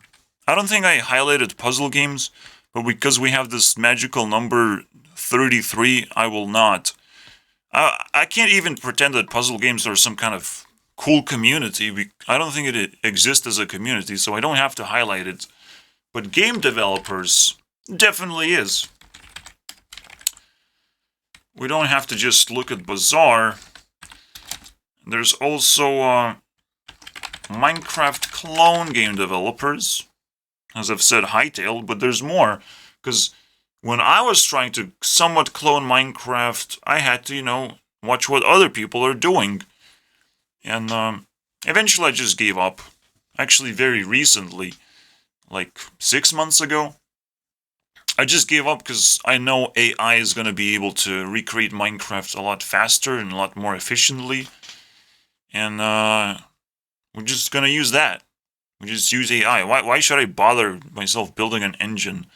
I don't think I highlighted puzzle games, but because we have this magical number 33, I will not. I can't even pretend that puzzle games are some kind of cool community. I don't think it exists as a community, so I don't have to highlight it. But game developers definitely is. We don't have to just look at Bazaar. There's also Minecraft clone game developers. As I've said, Hytale, but there's more. Because when I was trying to somewhat clone Minecraft, I had to, you know, watch what other people are doing. And eventually I just gave up. Actually, very recently, like 6 months ago. I just gave up because I know AI is going to be able to recreate Minecraft a lot faster and a lot more efficiently. And we're just going to use that. We just use AI. Why should I bother myself building an engine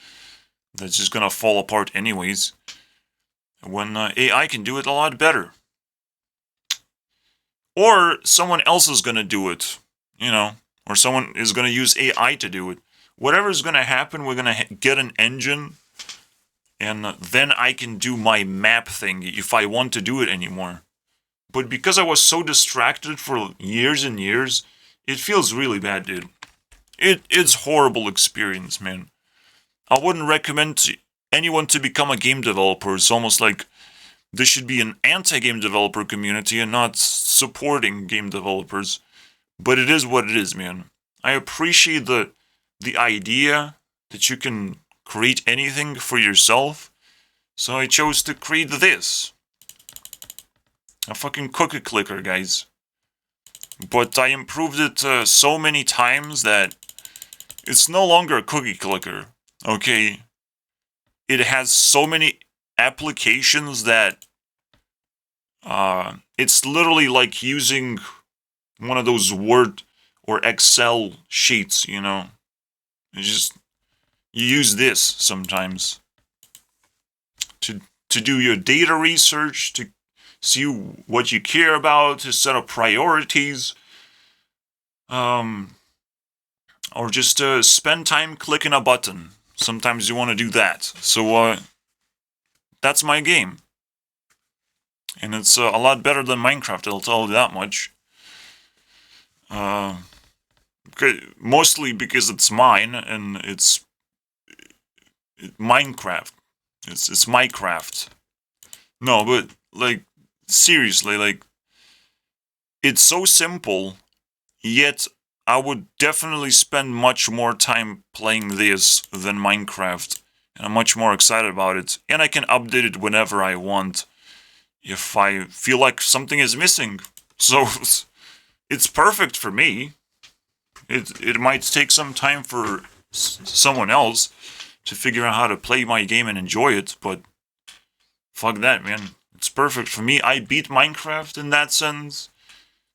that's just going to fall apart anyways when AI can do it a lot better? Or someone else is going to do it, or someone is going to use AI to do it. Whatever is going to happen, we're going to get an engine, and then I can do my map thing if I want to do it anymore. But because I was so distracted for years and years, it feels really bad, dude. It's horrible experience, man. I wouldn't recommend to anyone to become a game developer. It's almost like there should be an anti-game developer community and not supporting game developers. But it is what it is, man. I appreciate the idea that you can create anything for yourself. So I chose to create this. A fucking cookie clicker, guys. But I improved it so many times that it's no longer a cookie clicker. Okay? It has so many applications that it's literally like using one of those Word or Excel sheets, It's you use this sometimes to do your data research, to see what you care about, to set up priorities, or just to spend time clicking a button. Sometimes you want to do that. So that's my game. And it's a lot better than Minecraft, I'll tell you that much. Mostly because it's mine, and it's Minecraft. It's Minecraft. No, but, like, seriously, like, it's so simple, yet I would definitely spend much more time playing this than Minecraft. And I'm much more excited about it. And I can update it whenever I want if I feel like something is missing. So it's perfect for me. It might take some time for someone else to figure out how to play my game and enjoy it, but fuck that, man. It's perfect for me. I beat Minecraft in that sense,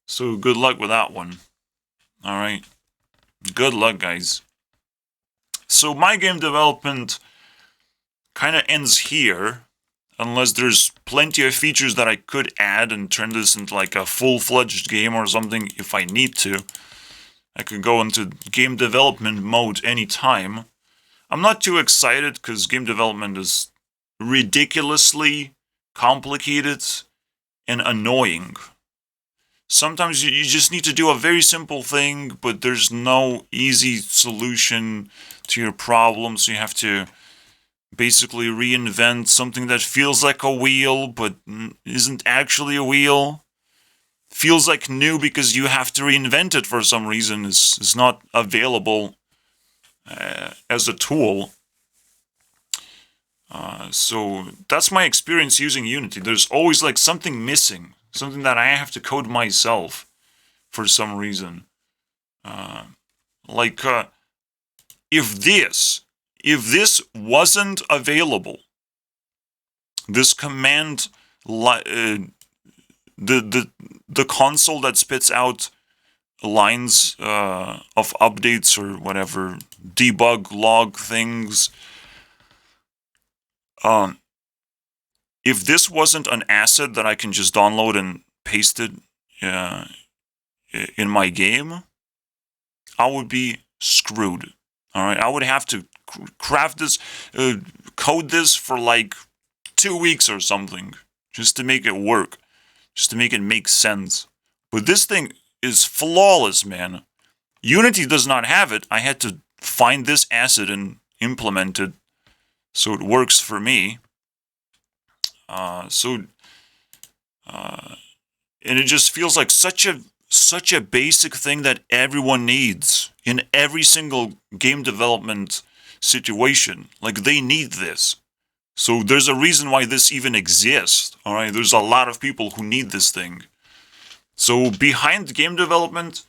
so good luck with that one. Alright. Good luck, guys. So my game development kind of ends here, unless there's plenty of features that I could add and turn this into like a full-fledged game or something if I need to. I could go into game development mode anytime. I'm not too excited because game development is ridiculously complicated and annoying. Sometimes you just need to do a very simple thing, but there's no easy solution to your problem, so you have to basically reinvent something that feels like a wheel, but isn't actually a wheel. Feels like new because you have to reinvent it for some reason. It's not available as a tool. So that's my experience using Unity. There's always like something missing, something that I have to code myself for some reason. If this wasn't available, this command, the console that spits out lines of updates or whatever, debug log things. If this wasn't an asset that I can just download and paste it in my game, I would be screwed. All right, I would have to craft this, code this for like 2 weeks or something, just to make it work, just to make it make sense. But this thing is flawless, man. Unity does not have it. I had to find this asset and implement it so it works for me. And it just feels like such a basic thing that everyone needs in every single game development situation. Like, they need this. So there's a reason why this even exists. All right, there's a lot of people who need this thing. So behind game development,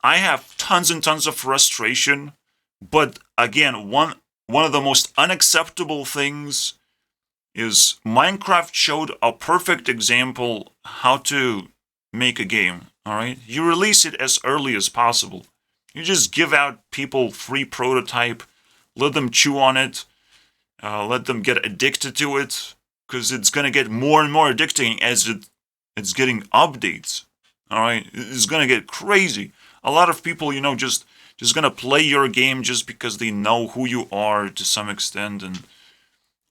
I have tons and tons of frustration, but again, one of the most unacceptable things is Minecraft showed a perfect example how to make a game. All right, you release it as early as possible. You just give out people free prototype, let them chew on it, let them get addicted to it, because it's gonna get more and more addicting as it's getting updates. All right, it's gonna get crazy. A lot of people, just gonna play your game just because they know who you are to some extent, and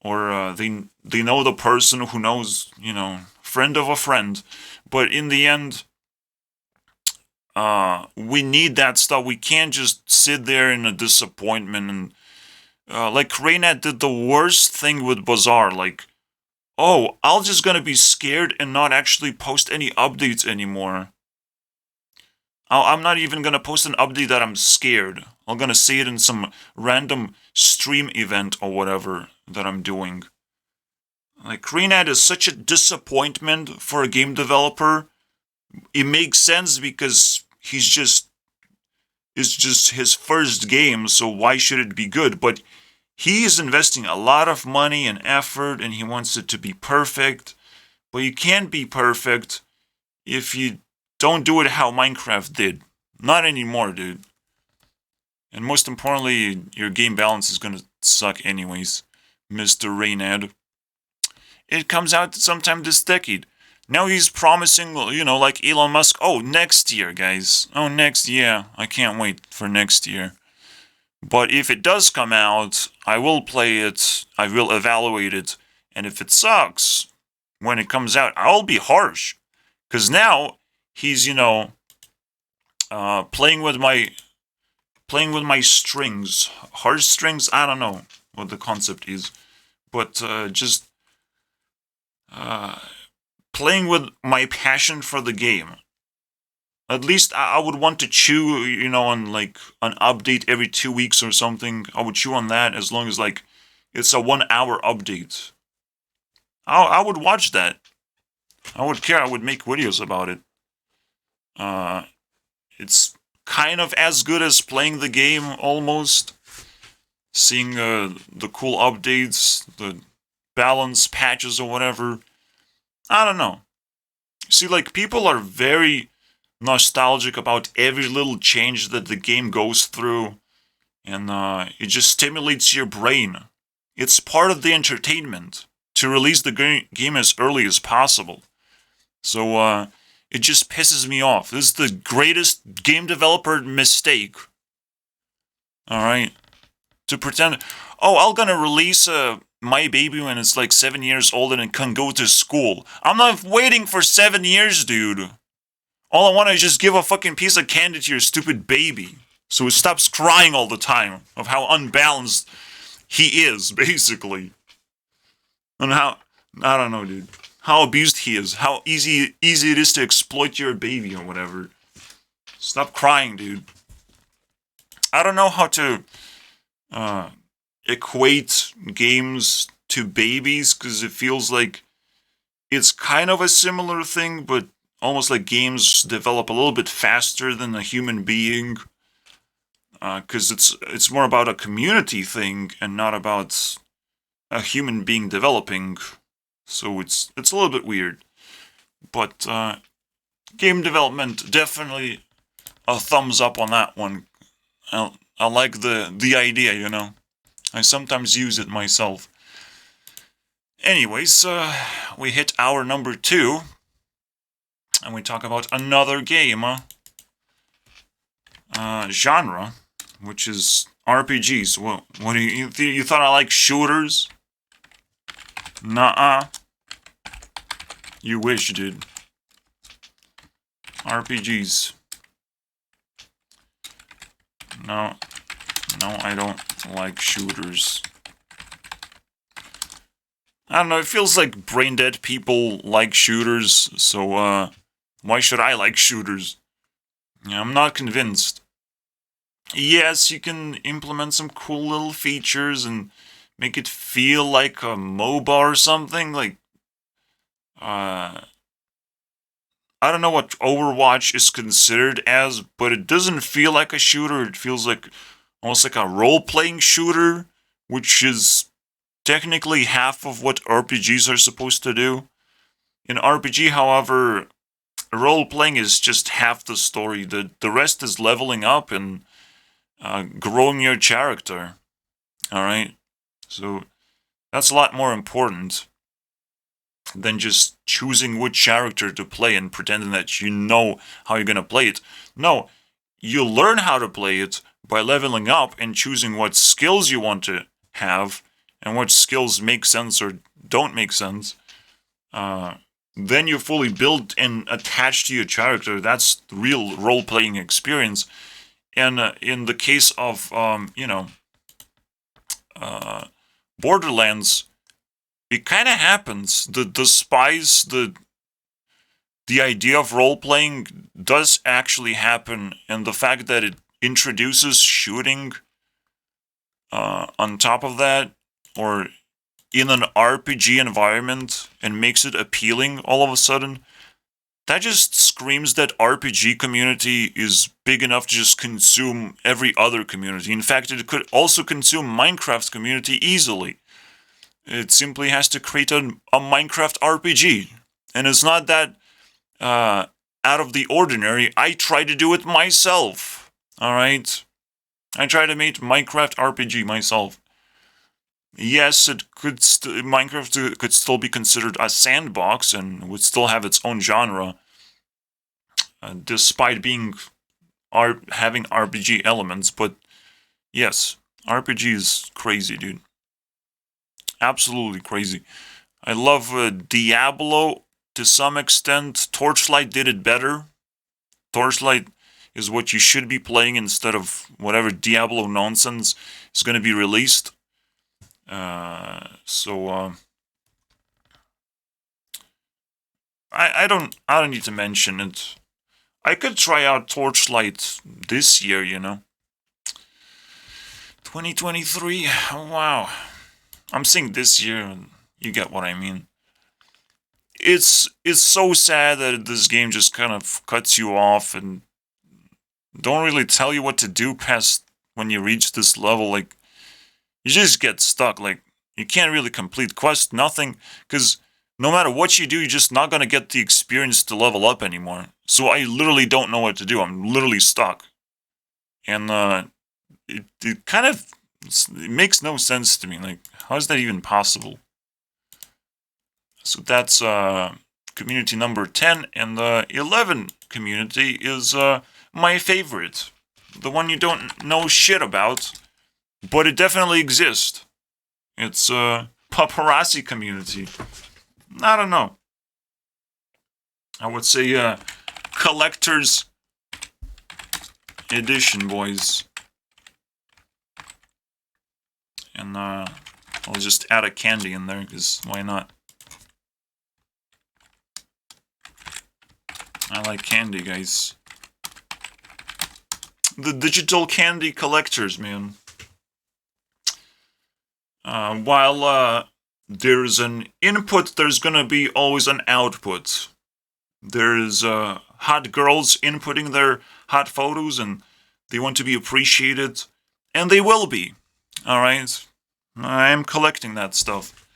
or they know the person who knows, friend of a friend. But in the end, we need that stuff. We can't just sit there in a disappointment and like Raynet did the worst thing with Bazaar. Like, oh, I'm just gonna be scared and not actually post any updates anymore. I'm not even gonna post an update that I'm scared. I'm gonna say it in some random stream event or whatever that I'm doing. Like, Raynet is such a disappointment for a game developer. It makes sense because it's just his first game, so why should it be good? But he is investing a lot of money and effort and he wants it to be perfect. But you can't be perfect if you don't do it how Minecraft did. Not anymore, dude. And most importantly, your game balance is gonna suck anyways, Mr. Reynad. It comes out sometime this decade. Now he's promising, like Elon Musk, oh, next year, guys. Oh, next year. I can't wait for next year. But if it does come out, I will play it, I will evaluate it, and if it sucks when it comes out, I'll be harsh. Because now he's, playing with my strings. Harsh strings, I don't know what the concept is. But just playing with my passion for the game. At least I would want to chew, on like an update every 2 weeks or something. I would chew on that as long as like it's a 1 hour update. I would watch that. I would care. I would make videos about it. It's kind of as good as playing the game almost. Seeing the cool updates, the balance patches or whatever. I don't know. See, like, people are very nostalgic about every little change that the game goes through, and it just stimulates your brain. It's part of the entertainment to release the game as early as possible. So it just pisses me off. This is the greatest game developer mistake. All right, to pretend, oh, I'm gonna release my baby when it's like 7 years old and it can go to school. I'm not waiting for 7 years, dude. All I want is just give a fucking piece of candy to your stupid baby, so it stops crying all the time of how unbalanced he is, basically. And how, I don't know, dude. How abused he is. How easy it is to exploit your baby or whatever. Stop crying, dude. I don't know how to equate games to babies, because it feels like it's kind of a similar thing, but almost like games develop a little bit faster than a human being, because it's more about a community thing and not about a human being developing. So it's a little bit weird. But game development, definitely a thumbs up on that one. I like the idea, I sometimes use it myself. Anyways, we hit hour number 2, and we talk about another game genre, which is RPGs. What do you thought I like shooters? Nuh-uh. You wish, dude. RPGs. No, I don't like shooters. I don't know, it feels like brain dead people like shooters, so why should I like shooters? Yeah, I'm not convinced. Yes, you can implement some cool little features and make it feel like a MOBA or something, like I don't know what Overwatch is considered as, but it doesn't feel like a shooter. It feels like almost like a role-playing shooter, which is technically half of what RPGs are supposed to do. In RPG, however, role-playing is just half the story. The rest is leveling up and growing your character. All right, so that's a lot more important than just choosing which character to play and pretending that you know how you're gonna play it. No, you learn how to play it by leveling up and choosing what skills you want to have and what skills make sense or don't make sense. Then you fully build and attach to your character. That's the real role-playing experience. And in the case of, Borderlands, it kind of happens. The spies, the idea of role playing does actually happen, and the fact that it introduces shooting on top of that, or in an RPG environment, and makes it appealing all of a sudden, that just screams that RPG community is big enough to just consume every other community. In fact, it could also consume Minecraft's community easily. It simply has to create a Minecraft RPG. And it's not that out of the ordinary. I try to do it myself. Alright? I try to make Minecraft RPG myself. Yes, it could Minecraft could still be considered a sandbox and would still have its own genre, despite being having RPG elements. But yes, RPG is crazy, dude. Absolutely crazy. I love Diablo to some extent. Torchlight did it better. Torchlight is what you should be playing instead of whatever Diablo nonsense is going to be released. I don't need to mention it. I could try out Torchlight this year, 2023. Wow. I'm saying this year, you get what I mean. It's so sad that this game just kind of cuts you off and don't really tell you what to do past when you reach this level. Like, you just get stuck. Like, you can't really complete quests, nothing, because no matter what you do, you're just not going to get the experience to level up anymore. So I literally don't know what to do. I'm literally stuck. And it kind of it makes no sense to me. Like, how is that even possible? So that's community number 10, and the 11 community is my favorite. The one you don't know shit about, but it definitely exists. It's paparazzi community. I don't know. I would say collector's edition, boys. And I'll just add a candy in there, because why not? I like candy, guys. The digital candy collectors, man. While there's an input, there's gonna be always an output. There's hot girls inputting their hot photos, and they want to be appreciated, and they will be. Alright? I am collecting that stuff.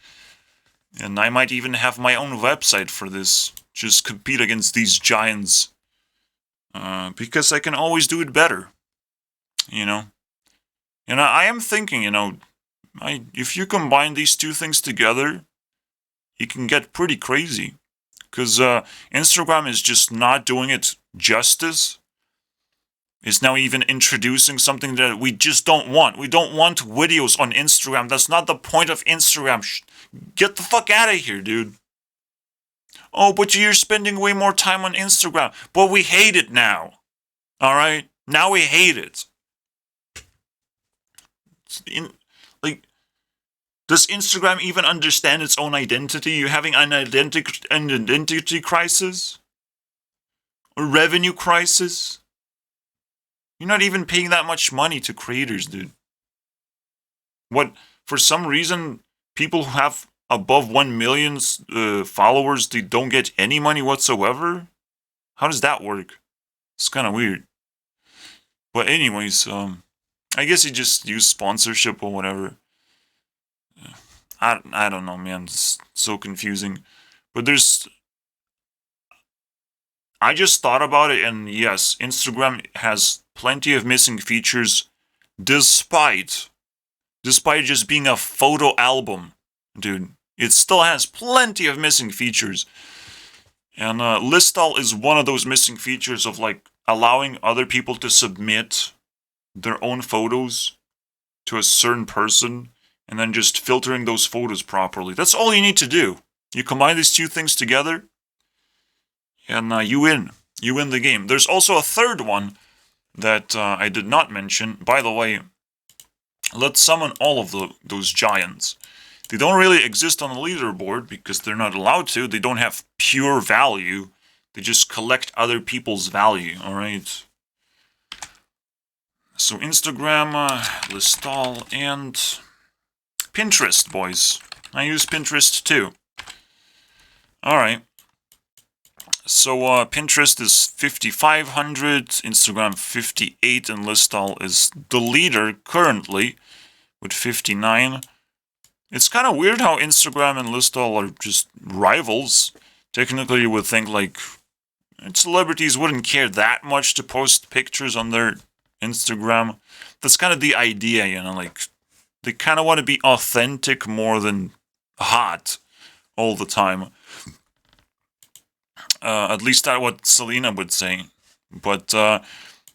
And I might even have my own website for this. Just compete against these giants. Because I can always do it better. And I am thinking, if you combine these two things together, it can get pretty crazy. Because Instagram is just not doing it justice. It's now even introducing something that we just don't want. We don't want videos on Instagram. That's not the point of Instagram. Get the fuck out of here, dude. Oh, but you're spending way more time on Instagram. But we hate it now. Alright? Now we hate it. Does Instagram even understand its own identity? You're having an identity crisis? A revenue crisis? You're not even paying that much money to creators, dude. What, for some reason, people who have above 1 million followers, they don't get any money whatsoever? How does that work? It's kind of weird. But anyways, I guess you just use sponsorship or whatever. I don't know, man. It's so confusing. But I just thought about it, and yes, Instagram has plenty of missing features, despite just being a photo album, dude. It still has plenty of missing features. And Listall is one of those missing features of like allowing other people to submit their own photos to a certain person and then just filtering those photos properly. That's all you need to do. You combine these two things together and you win. You win the game. There's also a third one that I did not mention. By the way, let's summon all of those giants. They don't really exist on the leaderboard because they're not allowed to. They don't have pure value. They just collect other people's value, alright? So Instagram, Listall, and Pinterest, boys. I use Pinterest too. Alright. So Pinterest is 5,500, Instagram 58, and Listall is the leader currently with 59. It's kind of weird how Instagram and Listall are just rivals. Technically, you would think, like, celebrities wouldn't care that much to post pictures on their Instagram. That's kind of the idea, you know, like, they kind of want to be authentic more than hot all the time. At least that's what Selena would say. But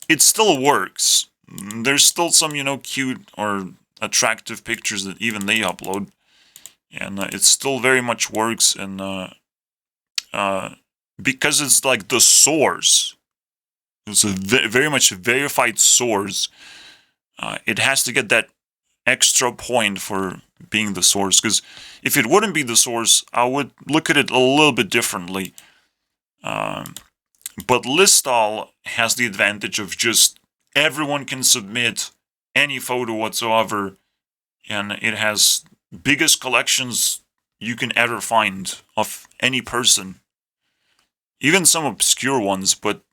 it still works. There's still some, you know, cute or attractive pictures that even they upload, and it still very much works. And because it's like the source, it's a very much verified source. It has to get that extra point for being the source. Because if it wouldn't be the source, I would look at it a little bit differently. But Listall has the advantage of just everyone can submit any photo whatsoever, and it has biggest collections you can ever find of any person. Even some obscure ones, but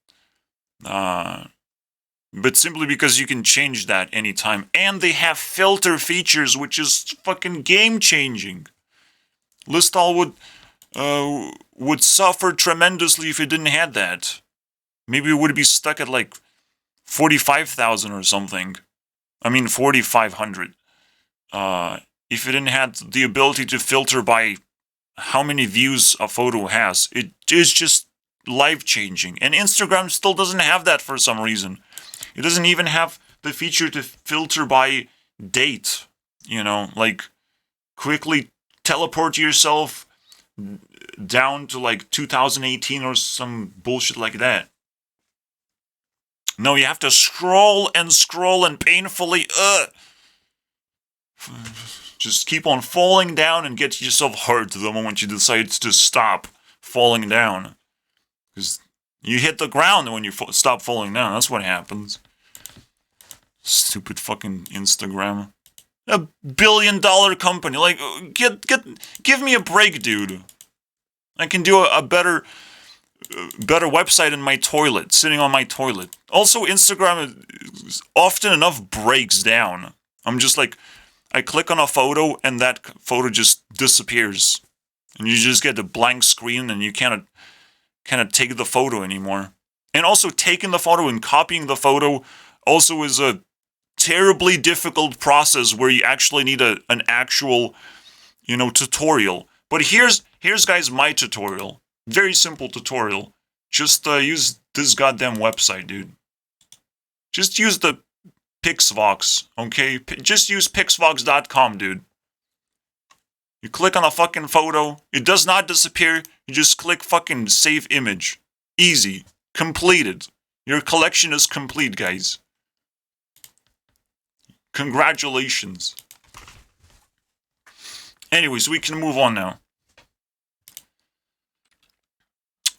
simply because you can change that anytime. And they have filter features, which is fucking game-changing. Listall would suffer tremendously if it didn't have that. Maybe it would be stuck at like 45,000 or something. I mean 4,500. If it didn't have the ability to filter by how many views a photo has, it is just life-changing. And Instagram still doesn't have that for some reason. It doesn't even have the feature to filter by date. You know, like quickly teleport yourself down to like 2018 or some bullshit like that. No, you have to scroll and painfully, just keep on falling down and get yourself hurt the moment you decide to stop falling down. Because you hit the ground when you stop falling down. That's what happens. Stupid fucking Instagram. $1 billion company. Like, give me a break, dude. I can do a better website in my toilet, sitting on my toilet. Also, Instagram is often enough breaks down. I'm just like, I click on a photo and that photo just disappears. And you just get a blank screen and you cannot take the photo anymore. And also, taking the photo and copying the photo also is a terribly difficult process where you actually need an actual, you know, tutorial. But here's guys my tutorial. Very simple tutorial. Just use this goddamn website, dude. Just use the Pixvox, okay? Just use pixvox.com, dude. You click on a fucking photo, it does not disappear, you just click fucking save image. Easy. Completed. Your collection is complete, guys. Congratulations. Anyways, we can move on now.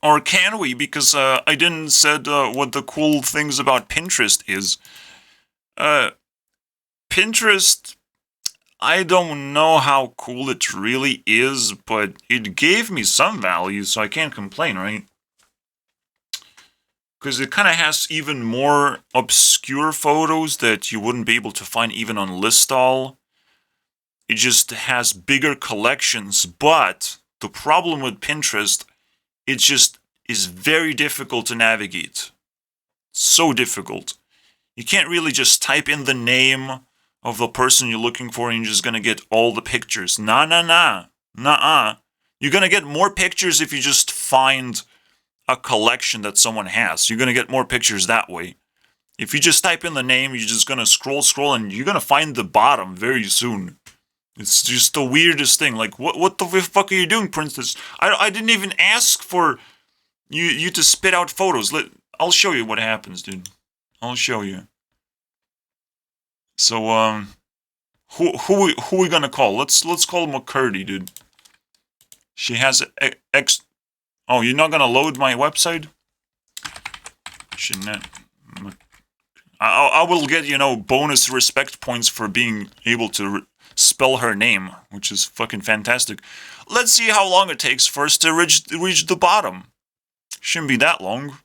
Or can we? Because I didn't said what the cool things about Pinterest is. Pinterest, I don't know how cool it really is, but it gave me some value, so I can't complain, right? because it kind of has even more obscure photos that you wouldn't be able to find even on Listall. It just has bigger collections, but the problem with Pinterest, it just is very difficult to navigate. So difficult. You can't really just type in the name of the person you're looking for and you're just gonna get all the pictures. Nah. You're gonna get more pictures if you just find a collection that someone has. You're gonna get more pictures that way. If you just type in the name, you're just gonna scroll, and you're gonna find the bottom very soon. It's just the weirdest thing. Like, what the fuck are you doing, Princess? I didn't even ask for you to spit out photos. I'll show you what happens, dude. I'll show you. So, who we gonna call? Let's call McCurdy, dude. She has X. Oh, you're not gonna load my website? Jeanette. I will get, bonus respect points for being able to spell her name, which is fucking fantastic. Let's see how long it takes for us to reach the bottom. Shouldn't be that long.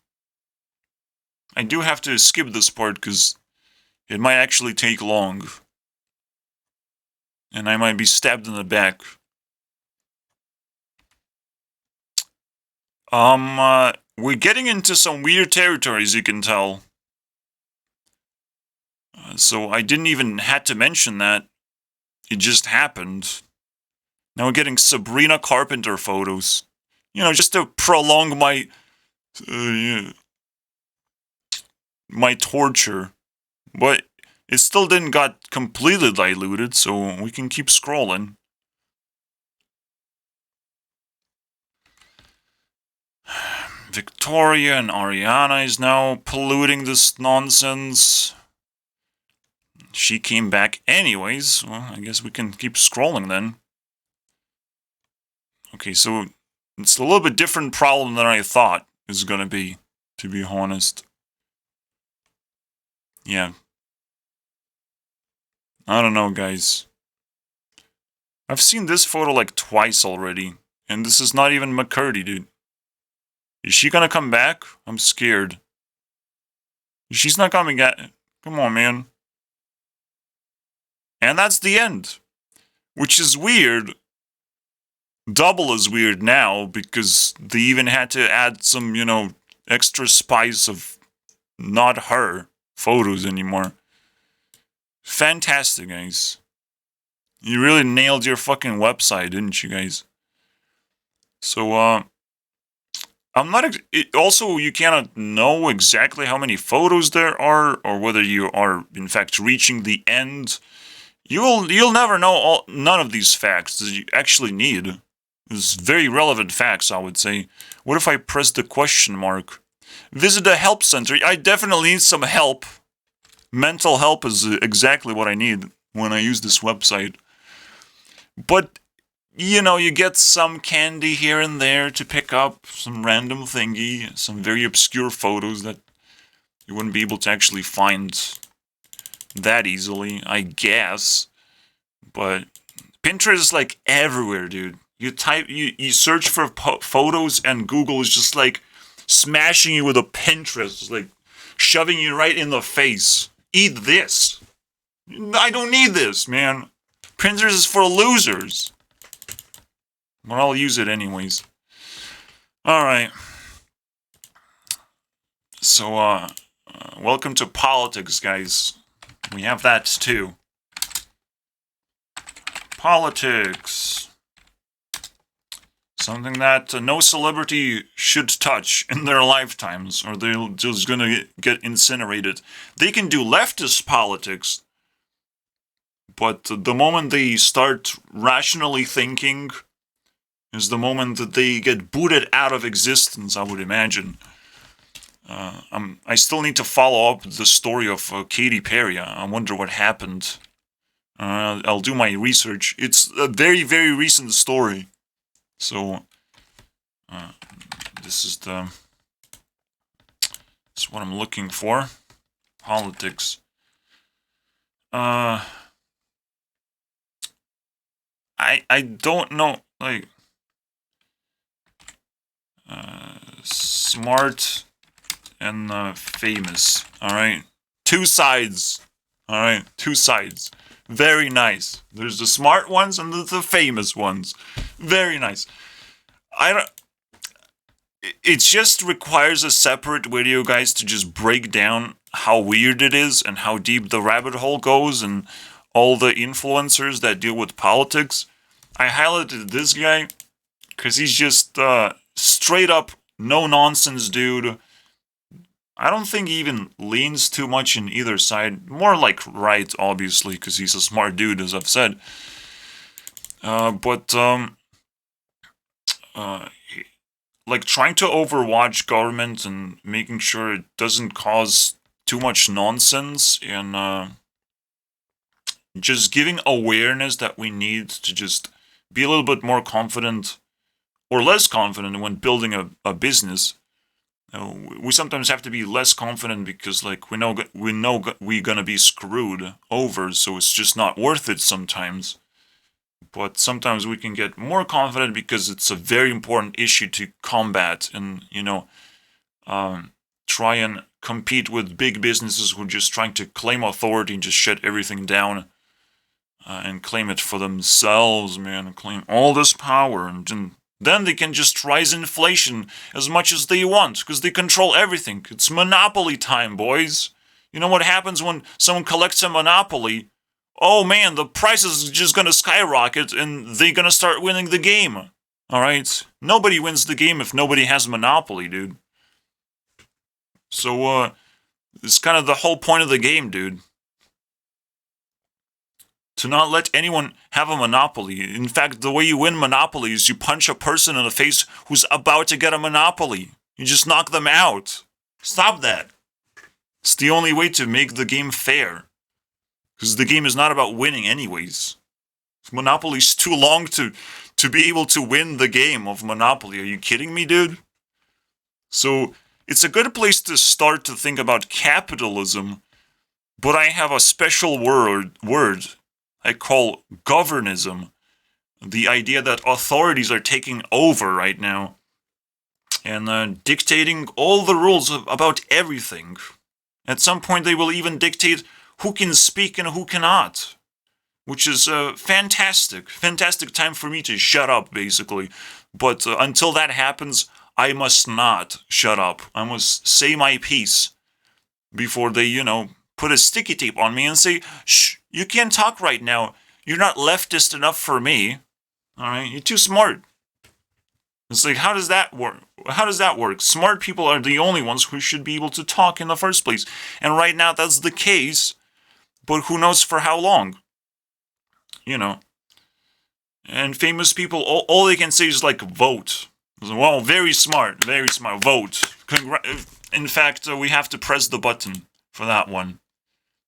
I do have to skip this part because it might actually take long. And I might be stabbed in the back. We're getting into some weird territories, you can tell. So I didn't even have to mention that. It just happened. Now we're getting Sabrina Carpenter photos. Just to prolong my torture. But it still didn't got completely diluted, so we can keep scrolling. Victoria and Ariana is now polluting this nonsense. She came back anyways. Well, I guess we can keep scrolling then. Okay, so it's a little bit different problem than I thought it was gonna be, to be honest. Yeah. I don't know, guys. I've seen this photo like twice already, and this is not even McCurdy, dude. Is she gonna come back? I'm scared. She's not coming back. Come on, man. And that's the end. Which is weird. Double is weird now, because they even had to add some, extra spice of not her photos anymore. Fantastic, guys. You really nailed your fucking website, didn't you, guys? So, I'm not. Also, you cannot know exactly how many photos there are, or whether you are in fact reaching the end. You'll never know none of these facts that you actually need. It's very relevant facts, I would say. What if I press the question mark? Visit a help center. I definitely need some help. Mental help is exactly what I need when I use this website. But you get some candy here and there to pick up, some random thingy, some very obscure photos that you wouldn't be able to actually find that easily, I guess. But Pinterest is like everywhere, dude. You search for photos and Google is just like smashing you with a Pinterest, like shoving you right in the face. Eat this. I don't need this, man. Pinterest is for losers. But I'll use it anyways. Alright. So, welcome to politics, guys. We have that too. Politics. Something that no celebrity should touch in their lifetimes, or they're just gonna get incinerated. They can do leftist politics, but the moment they start rationally thinking is the moment that they get booted out of existence, I would imagine. I still need to follow up the story of Katy Perry. I wonder what happened. I'll do my research. It's a very, very recent story. So, this is what I'm looking for. Politics. I don't know, like, smart and famous. All right, two sides. All right, two sides. Very nice. There's the smart ones and the famous ones. Very nice. I don't. It just requires a separate video, guys, to just break down how weird it is and how deep the rabbit hole goes and all the influencers that deal with politics. I highlighted this guy because he's just straight up no nonsense dude. I don't think he even leans too much in either side. More like right, obviously, because he's a smart dude, as I've said. But like trying to overwatch government and making sure it doesn't cause too much nonsense and just giving awareness that we need to just be a little bit more confident or less confident when building a business. We sometimes have to be less confident because like we know we're gonna be screwed over, so it's just not worth it sometimes. But sometimes we can get more confident because it's a very important issue to combat and try and compete with big businesses who are just trying to claim authority and just shut everything down and claim it for themselves, man, claim all this power and then they can just rise inflation as much as they want, because they control everything. It's monopoly time, boys. You know what happens when someone collects a monopoly? Oh man, the price is just gonna skyrocket and they're gonna start winning the game. Alright? Nobody wins the game if nobody has monopoly, dude. So, it's kind of the whole point of the game, dude. To not let anyone have a monopoly. In fact, the way you win monopoly is you punch a person in the face who's about to get a monopoly. You just knock them out. Stop that. It's the only way to make the game fair. Because the game is not about winning anyways. Monopoly's too long to be able to win the game of Monopoly. Are you kidding me, dude? So, it's a good place to start to think about capitalism, but I have a special word I call governism. The idea that authorities are taking over right now and dictating all the rules about everything. At some point, they will even dictate who can speak and who cannot, which is a fantastic time for me to shut up, basically. But until that happens, I must not shut up. I must say my piece before they, put a sticky tape on me and say, shh, you can't talk right now. You're not leftist enough for me. Alright, you're too smart. It's like, how does that work? How does that work? Smart people are the only ones who should be able to talk in the first place. And right now that's the case, but who knows for how long? And famous people, all they can say is like, vote. Well, very smart, vote. In fact, we have to press the button for that one.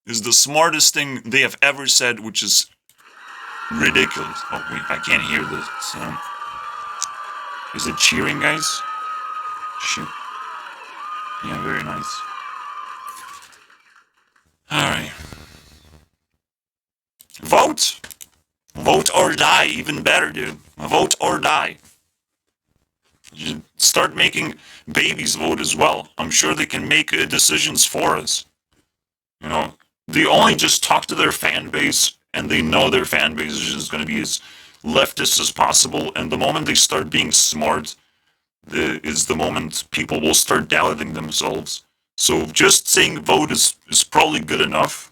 Is the smartest thing they have ever said, which is ridiculous. Oh, wait, I can't hear this. Is it cheering, guys? Shoot. Yeah, very nice. Alright. Vote! Vote or die, even better, dude. Vote or die. You start making babies vote as well. I'm sure they can make decisions for us. They only just talk to their fan base, and they know their fan base is just going to be as leftist as possible, and the moment they start being smart is the moment people will start doubting themselves. So just saying vote is probably good enough.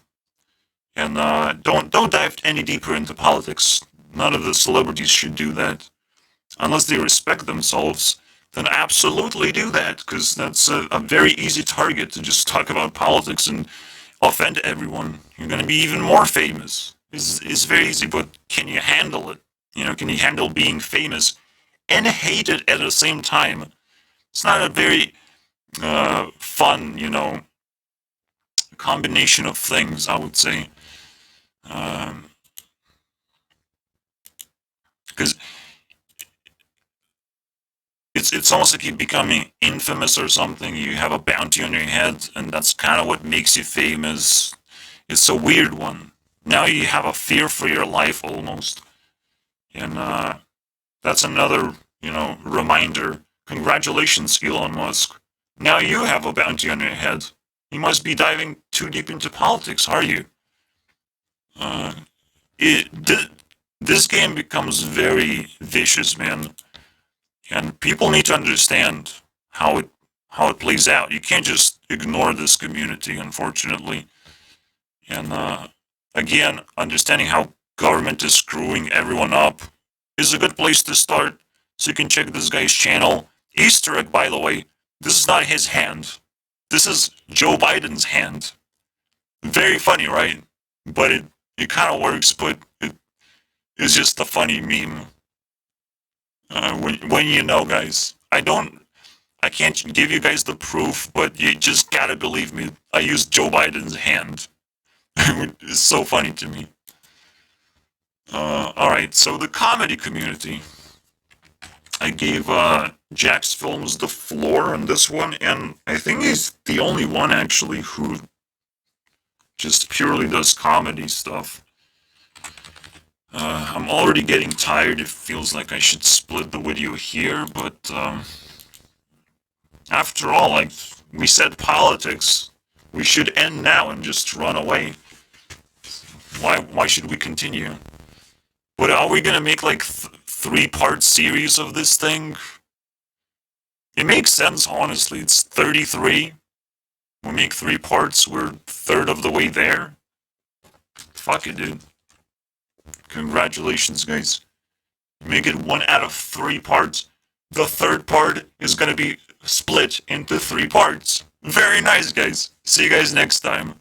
And don't dive any deeper into politics. None of the celebrities should do that. Unless they respect themselves, then absolutely do that, because that's a very easy target to just talk about politics and offend everyone. You're going to be even more famous. It's very easy, but can you handle it? Can you handle being famous and hated at the same time? It's not a very fun, combination of things, I would say. Because it's almost like you're becoming infamous or something. You have a bounty on your head, and that's kind of what makes you famous. It's a weird one. Now you have a fear for your life almost. And that's another, reminder. Congratulations, Elon Musk. Now you have a bounty on your head. You must be diving too deep into politics, are you? Uh, this game becomes very vicious, man, and people need to understand how it plays out. You can't just ignore this community, unfortunately. And again, understanding how government is screwing everyone up is a good place to start. So you can check this guy's channel. Easter egg, by the way, this is not his hand. This is Joe Biden's hand. Very funny, right? But it kind of works, but it's just a funny meme. When you know, guys, I can't give you guys the proof, but you just gotta believe me. I used Joe Biden's hand. It's so funny to me. Alright, so the comedy community. I gave Jax Films the floor on this one, and I think he's the only one actually who just purely does comedy stuff. I'm already getting tired. It feels like I should split the video here, but after all, like we said, politics. We should end now and just run away. Why should we continue? But are we gonna make like 3-part series of this thing? It makes sense, honestly. It's 33. We make 3 parts. We're a third of the way there. Fuck it, dude. Congratulations, guys. Make it 1 out of 3 parts. The third part is gonna be split into 3 parts. Very nice, guys. See you guys next time.